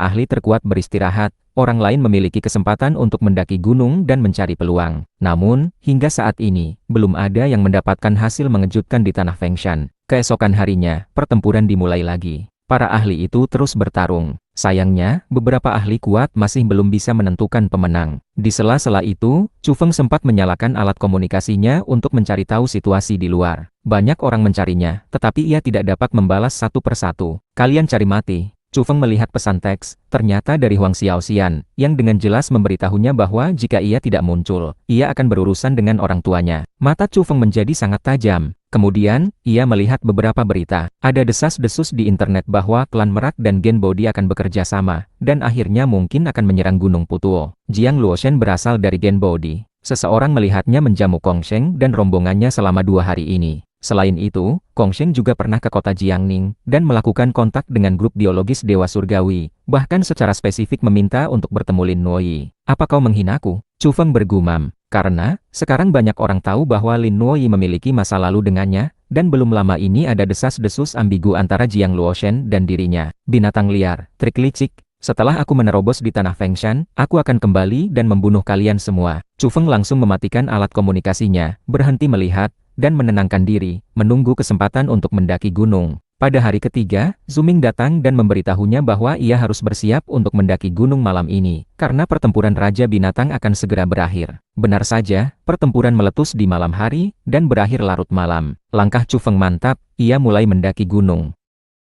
ahli terkuat beristirahat, orang lain memiliki kesempatan untuk mendaki gunung dan mencari peluang. Namun, hingga saat ini, belum ada yang mendapatkan hasil mengejutkan di tanah Fengshan. Keesokan harinya, pertempuran dimulai lagi. Para ahli itu terus bertarung. Sayangnya, beberapa ahli kuat masih belum bisa menentukan pemenang. Di sela-sela itu, Chu Feng sempat menyalakan alat komunikasinya untuk mencari tahu situasi di luar. Banyak orang mencarinya, tetapi ia tidak dapat membalas satu persatu. Kalian cari mati. Chu Feng melihat pesan teks, ternyata dari Huang Xiaoxian, yang dengan jelas memberitahunya bahwa jika ia tidak muncul, ia akan berurusan dengan orang tuanya. Mata Chu Feng menjadi sangat tajam. Kemudian, ia melihat beberapa berita. Ada desas-desus di internet bahwa klan Merak dan Gen Bodi akan bekerja sama, dan akhirnya mungkin akan menyerang Gunung Putuo. Jiang Luoshen berasal dari Gen Bodi. Seseorang melihatnya menjamu Kong Sheng dan rombongannya selama 2 hari ini. Selain itu, Kong Sheng juga pernah ke kota Jiangning, dan melakukan kontak dengan grup biologis Dewa Surgawi, bahkan secara spesifik meminta untuk bertemu Lin Nuoyi. Apa kau menghinaku? Chu Feng bergumam. Karena, sekarang banyak orang tahu bahwa Lin Nuoyi memiliki masa lalu dengannya, dan belum lama ini ada desas-desus ambigu antara Jiang Luoshen dan dirinya. Binatang liar, trik licik. Setelah aku menerobos di tanah Fengshan, aku akan kembali dan membunuh kalian semua. Chu Feng langsung mematikan alat komunikasinya, berhenti melihat, dan menenangkan diri, menunggu kesempatan untuk mendaki gunung. Pada hari ketiga, Zuming datang dan memberitahunya bahwa ia harus bersiap untuk mendaki gunung malam ini, karena pertempuran Raja Binatang akan segera berakhir. Benar saja, pertempuran meletus di malam hari, dan berakhir larut malam. Langkah Chu Feng mantap, ia mulai mendaki gunung.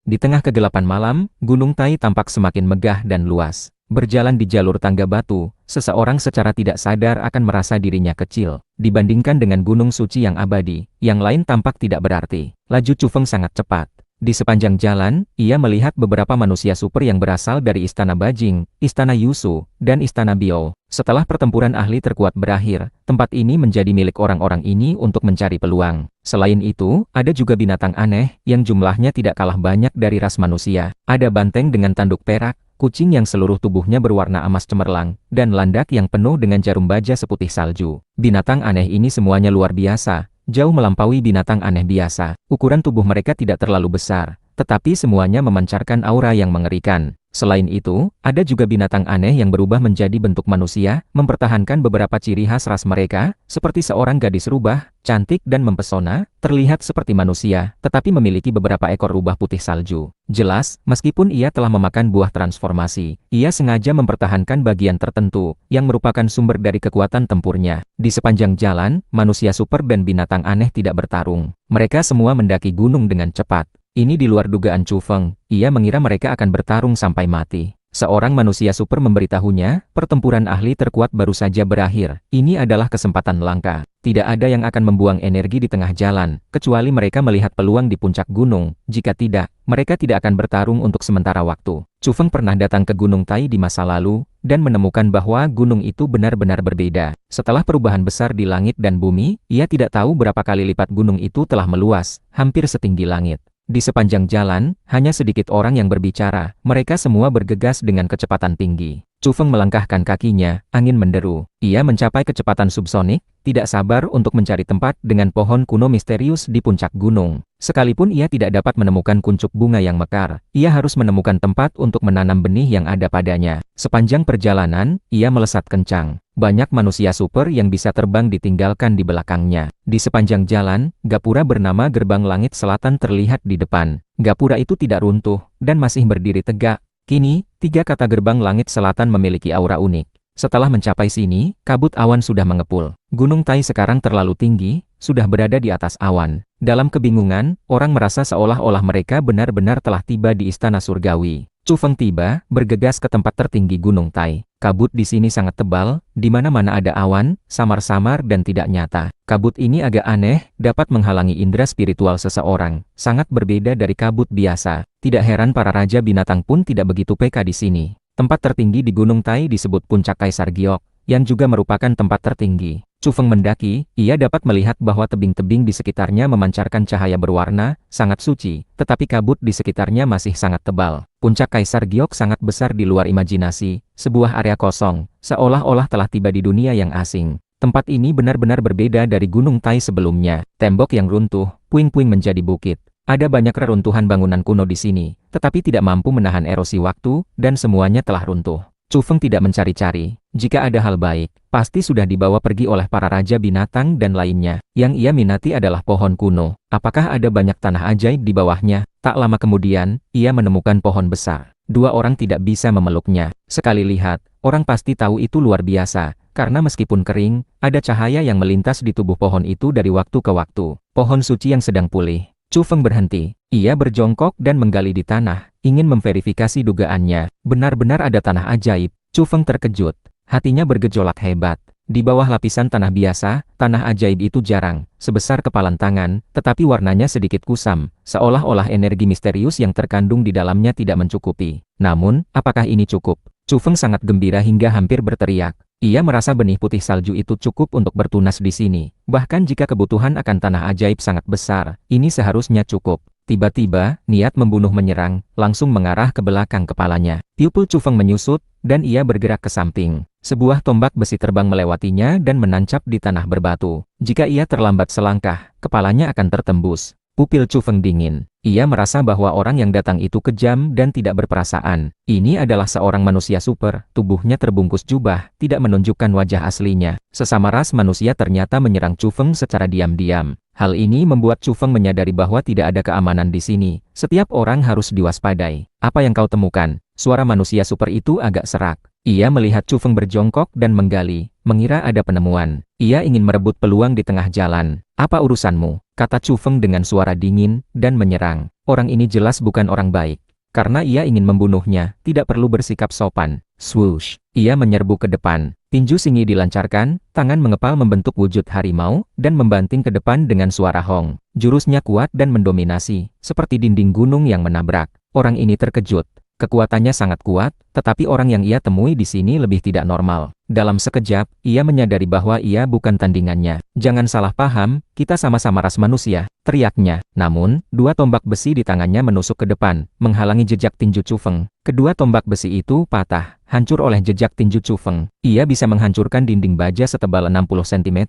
Di tengah kegelapan malam, Gunung Tai tampak semakin megah dan luas. Berjalan di jalur tangga batu, seseorang secara tidak sadar akan merasa dirinya kecil. Dibandingkan dengan gunung suci yang abadi, yang lain tampak tidak berarti. Laju Chu Feng sangat cepat. Di sepanjang jalan, ia melihat beberapa manusia super yang berasal dari Istana Bajing, Istana Yusu, dan Istana Biao. Setelah pertempuran ahli terkuat berakhir, tempat ini menjadi milik orang-orang ini untuk mencari peluang. Selain itu, ada juga binatang aneh, yang jumlahnya tidak kalah banyak dari ras manusia. Ada banteng dengan tanduk perak, kucing yang seluruh tubuhnya berwarna emas cemerlang, dan landak yang penuh dengan jarum baja seputih salju. Binatang aneh ini semuanya luar biasa, jauh melampaui binatang aneh biasa. Ukuran tubuh mereka tidak terlalu besar, tetapi semuanya memancarkan aura yang mengerikan. Selain itu, ada juga binatang aneh yang berubah menjadi bentuk manusia, mempertahankan beberapa ciri khas ras mereka, seperti seorang gadis rubah, cantik dan mempesona, terlihat seperti manusia, tetapi memiliki beberapa ekor rubah putih salju. Jelas, meskipun ia telah memakan buah transformasi, ia sengaja mempertahankan bagian tertentu, yang merupakan sumber dari kekuatan tempurnya. Di sepanjang jalan, manusia super dan binatang aneh tidak bertarung. Mereka semua mendaki gunung dengan cepat. Ini di luar dugaan Chu Feng, ia mengira mereka akan bertarung sampai mati. Seorang manusia super memberitahunya, pertempuran ahli terkuat baru saja berakhir. Ini adalah kesempatan langka. Tidak ada yang akan membuang energi di tengah jalan, kecuali mereka melihat peluang di puncak gunung. Jika tidak, mereka tidak akan bertarung untuk sementara waktu. Chu Feng pernah datang ke Gunung Tai di masa lalu, dan menemukan bahwa gunung itu benar-benar berbeda. Setelah perubahan besar di langit dan bumi, ia tidak tahu berapa kali lipat gunung itu telah meluas, hampir setinggi langit. Di sepanjang jalan, hanya sedikit orang yang berbicara, mereka semua bergegas dengan kecepatan tinggi. Chu Feng melangkahkan kakinya, angin menderu. Ia mencapai kecepatan subsonik, tidak sabar untuk mencari tempat dengan pohon kuno misterius di puncak gunung. Sekalipun ia tidak dapat menemukan kuncup bunga yang mekar, ia harus menemukan tempat untuk menanam benih yang ada padanya. Sepanjang perjalanan, ia melesat kencang. Banyak manusia super yang bisa terbang ditinggalkan di belakangnya. Di sepanjang jalan, gapura bernama Gerbang Langit Selatan terlihat di depan. Gapura itu tidak runtuh, dan masih berdiri tegak. Kini, 3 kata Gerbang Langit Selatan memiliki aura unik. Setelah mencapai sini, kabut awan sudah mengepul. Gunung Tai sekarang terlalu tinggi, sudah berada di atas awan. Dalam kebingungan, orang merasa seolah-olah mereka benar-benar telah tiba di istana surgawi. Chu Feng tiba, bergegas ke tempat tertinggi Gunung Tai. Kabut di sini sangat tebal, di mana-mana ada awan, samar-samar dan tidak nyata. Kabut ini agak aneh, dapat menghalangi indera spiritual seseorang, sangat berbeda dari kabut biasa. Tidak heran para raja binatang pun tidak begitu peka di sini. Tempat tertinggi di Gunung Tai disebut Puncak Kaisar Giok, yang juga merupakan tempat tertinggi. Chu Feng mendaki, ia dapat melihat bahwa tebing-tebing di sekitarnya memancarkan cahaya berwarna, sangat suci, tetapi kabut di sekitarnya masih sangat tebal. Puncak Kaisar Giok sangat besar di luar imajinasi, sebuah area kosong, seolah-olah telah tiba di dunia yang asing. Tempat ini benar-benar berbeda dari Gunung Tai sebelumnya. Tembok yang runtuh, puing-puing menjadi bukit. Ada banyak reruntuhan bangunan kuno di sini, tetapi tidak mampu menahan erosi waktu, dan semuanya telah runtuh. Chu Feng tidak mencari-cari. Jika ada hal baik, pasti sudah dibawa pergi oleh para raja binatang dan lainnya. Yang ia minati adalah pohon kuno. Apakah ada banyak tanah ajaib di bawahnya? Tak lama kemudian, ia menemukan pohon besar. 2 orang tidak bisa memeluknya. Sekali lihat, orang pasti tahu itu luar biasa, karena meskipun kering, ada cahaya yang melintas di tubuh pohon itu dari waktu ke waktu. Pohon suci yang sedang pulih. Chu Feng berhenti. Ia berjongkok dan menggali di tanah, ingin memverifikasi dugaannya. Benar-benar ada tanah ajaib. Chu Feng terkejut. Hatinya bergejolak hebat. Di bawah lapisan tanah biasa, tanah ajaib itu jarang, sebesar kepalan tangan, tetapi warnanya sedikit kusam, seolah-olah energi misterius yang terkandung di dalamnya tidak mencukupi. Namun, apakah ini cukup? Chu Feng sangat gembira hingga hampir berteriak. Ia merasa benih putih salju itu cukup untuk bertunas di sini. Bahkan jika kebutuhan akan tanah ajaib sangat besar, ini seharusnya cukup. Tiba-tiba, niat membunuh menyerang, langsung mengarah ke belakang kepalanya. Pupil Chu Feng menyusut, dan ia bergerak ke samping. Sebuah tombak besi terbang melewatinya dan menancap di tanah berbatu. Jika ia terlambat selangkah, kepalanya akan tertembus. Pupil Chu Feng dingin. Ia merasa bahwa orang yang datang itu kejam dan tidak berperasaan. Ini adalah seorang manusia super, tubuhnya terbungkus jubah, tidak menunjukkan wajah aslinya. Sesama ras manusia ternyata menyerang Chu Feng secara diam-diam. Hal ini membuat Chu Feng menyadari bahwa tidak ada keamanan di sini. Setiap orang harus diwaspadai. Apa yang kau temukan? Suara manusia super itu agak serak. Ia melihat Chu Feng berjongkok dan menggali, mengira ada penemuan. Ia ingin merebut peluang di tengah jalan. Apa urusanmu? Kata Chu Feng dengan suara dingin, dan menyerang. Orang ini jelas bukan orang baik. Karena ia ingin membunuhnya, tidak perlu bersikap sopan. Swoosh! Ia menyerbu ke depan. Tinju singi dilancarkan, tangan mengepal membentuk wujud harimau, dan membanting ke depan dengan suara hong. Jurusnya kuat dan mendominasi, seperti dinding gunung yang menabrak. Orang ini terkejut. Kekuatannya sangat kuat, tetapi orang yang ia temui di sini lebih tidak normal. Dalam sekejap, ia menyadari bahwa ia bukan tandingannya. Jangan salah paham, kita sama-sama ras manusia, teriaknya. Namun, 2 tombak besi di tangannya menusuk ke depan, menghalangi jejak tinju Chu Feng. Kedua tombak besi itu patah, hancur oleh jejak tinju Chu Feng. Ia bisa menghancurkan dinding baja setebal 60 cm,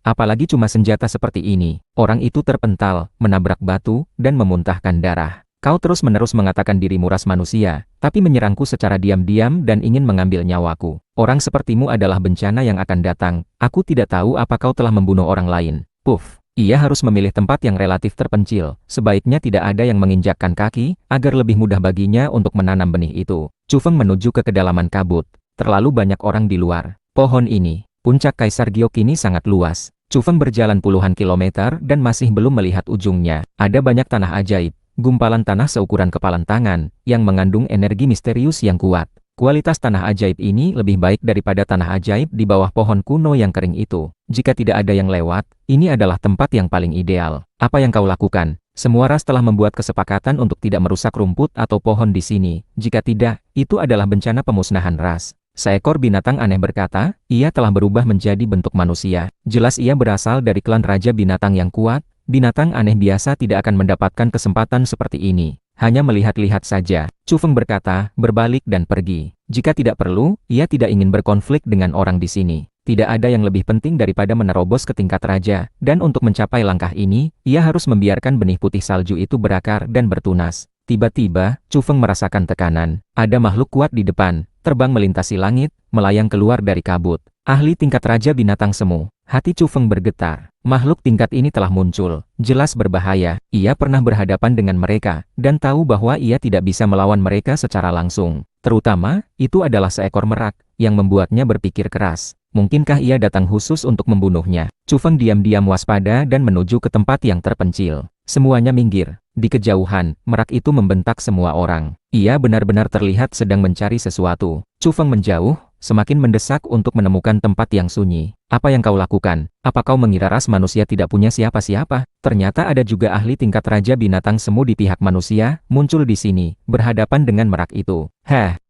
apalagi cuma senjata seperti ini. Orang itu terpental, menabrak batu, dan memuntahkan darah. Kau terus-menerus mengatakan dirimu ras manusia, tapi menyerangku secara diam-diam dan ingin mengambil nyawaku. Orang sepertimu adalah bencana yang akan datang. Aku tidak tahu apa kau telah membunuh orang lain. Puff. Ia harus memilih tempat yang relatif terpencil. Sebaiknya tidak ada yang menginjakkan kaki, agar lebih mudah baginya untuk menanam benih itu. Chu Feng menuju ke kedalaman kabut. Terlalu banyak orang di luar. Pohon ini, puncak Kaisar Giok ini sangat luas. Chu Feng berjalan puluhan kilometer dan masih belum melihat ujungnya. Ada banyak tanah ajaib, gumpalan tanah seukuran kepalan tangan, yang mengandung energi misterius yang kuat. Kualitas tanah ajaib ini lebih baik daripada tanah ajaib di bawah pohon kuno yang kering itu. Jika tidak ada yang lewat, ini adalah tempat yang paling ideal. Apa yang kau lakukan? Semua ras telah membuat kesepakatan untuk tidak merusak rumput atau pohon di sini. Jika tidak, itu adalah bencana pemusnahan ras. Seekor binatang aneh berkata, ia telah berubah menjadi bentuk manusia. Jelas ia berasal dari klan Raja Binatang yang kuat. Binatang aneh biasa tidak akan mendapatkan kesempatan seperti ini. Hanya melihat-lihat saja. Chu Feng berkata, berbalik dan pergi. Jika tidak perlu, ia tidak ingin berkonflik dengan orang di sini. Tidak ada yang lebih penting daripada menerobos ke tingkat raja, dan untuk mencapai langkah ini, ia harus membiarkan benih putih salju itu berakar dan bertunas. Tiba-tiba, Chu Feng merasakan tekanan. Ada makhluk kuat di depan, terbang melintasi langit, melayang keluar dari kabut. Ahli tingkat Raja Binatang Semu. Hati Chu Feng bergetar. Makhluk tingkat ini telah muncul. Jelas berbahaya. Ia pernah berhadapan dengan mereka, dan tahu bahwa ia tidak bisa melawan mereka secara langsung. Terutama, itu adalah seekor merak, yang membuatnya berpikir keras. Mungkinkah ia datang khusus untuk membunuhnya? Chu Feng diam-diam waspada dan menuju ke tempat yang terpencil. Semuanya minggir. Di kejauhan, merak itu membentak semua orang. Ia benar-benar terlihat sedang mencari sesuatu. Chu Feng menjauh, semakin mendesak untuk menemukan tempat yang sunyi. Apa yang kau lakukan? Apa kau mengira ras manusia tidak punya siapa-siapa? Ternyata ada juga ahli tingkat Raja Binatang Semu di pihak manusia, muncul di sini, berhadapan dengan merak itu.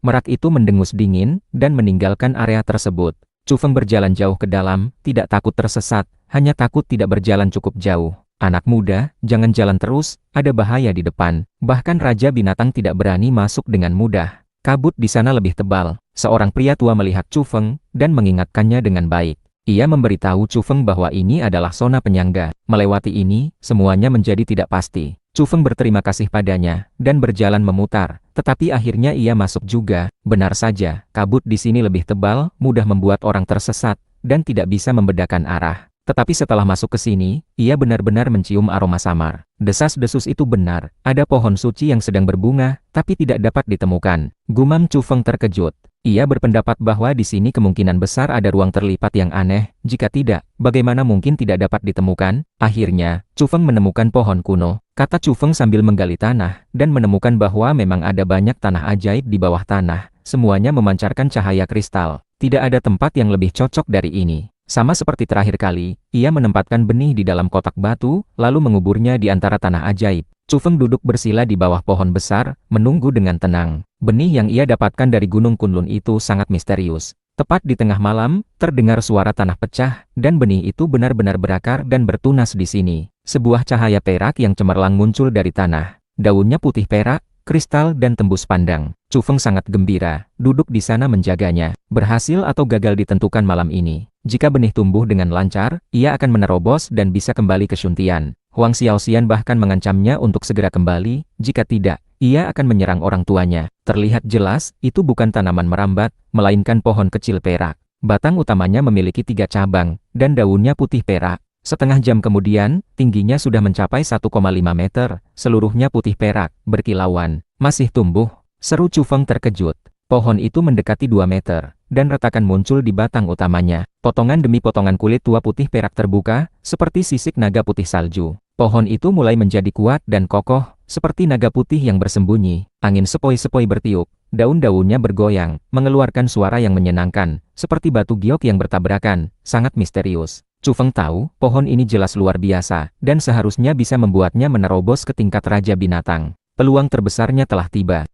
Merak itu mendengus dingin, dan meninggalkan area tersebut. Chu Feng berjalan jauh ke dalam, tidak takut tersesat, hanya takut tidak berjalan cukup jauh. Anak muda, jangan jalan terus, ada bahaya di depan. Bahkan Raja Binatang tidak berani masuk dengan mudah. Kabut di sana lebih tebal. Seorang pria tua melihat Chu Feng, dan mengingatkannya dengan baik. Ia memberitahu Chu Feng bahwa ini adalah zona penyangga. Melewati ini, semuanya menjadi tidak pasti. Chu Feng berterima kasih padanya, dan berjalan memutar. Tetapi akhirnya ia masuk juga. Benar saja, kabut di sini lebih tebal, mudah membuat orang tersesat, dan tidak bisa membedakan arah. Tetapi setelah masuk ke sini, ia benar-benar mencium aroma samar. Desas-desus itu benar, ada pohon suci yang sedang berbunga, tapi tidak dapat ditemukan. Gumam Chu Feng terkejut. Ia berpendapat bahwa di sini kemungkinan besar ada ruang terlipat yang aneh, jika tidak, bagaimana mungkin tidak dapat ditemukan? Akhirnya, Chu Feng menemukan pohon kuno, kata Chu Feng sambil menggali tanah, dan menemukan bahwa memang ada banyak tanah ajaib di bawah tanah, semuanya memancarkan cahaya kristal. Tidak ada tempat yang lebih cocok dari ini. Sama seperti terakhir kali, ia menempatkan benih di dalam kotak batu, lalu menguburnya di antara tanah ajaib. Chu Feng duduk bersila di bawah pohon besar, menunggu dengan tenang. Benih yang ia dapatkan dari Gunung Kunlun itu sangat misterius. Tepat di tengah malam, terdengar suara tanah pecah, dan benih itu benar-benar berakar dan bertunas di sini. Sebuah cahaya perak yang cemerlang muncul dari tanah. Daunnya putih perak, kristal dan tembus pandang. Chu Feng sangat gembira, duduk di sana menjaganya. Berhasil atau gagal ditentukan malam ini. Jika benih tumbuh dengan lancar, ia akan menerobos dan bisa kembali ke Shuntian. Huang Xiaoxian bahkan mengancamnya untuk segera kembali, jika tidak, ia akan menyerang orang tuanya. Terlihat jelas, itu bukan tanaman merambat, melainkan pohon kecil perak. Batang utamanya memiliki 3 cabang, dan daunnya putih perak. Setengah jam kemudian, tingginya sudah mencapai 1,5 meter, seluruhnya putih perak, berkilauan. Masih tumbuh, seru Chu Feng terkejut. Pohon itu mendekati 2 meter, dan retakan muncul di batang utamanya. Potongan demi potongan kulit tua putih perak terbuka, seperti sisik naga putih salju. Pohon itu mulai menjadi kuat dan kokoh, seperti naga putih yang bersembunyi. Angin sepoi-sepoi bertiup, daun-daunnya bergoyang, mengeluarkan suara yang menyenangkan, seperti batu giok yang bertabrakan, sangat misterius. Chu Feng tahu, pohon ini jelas luar biasa, dan seharusnya bisa membuatnya menerobos ke tingkat Raja Binatang. Peluang terbesarnya telah tiba.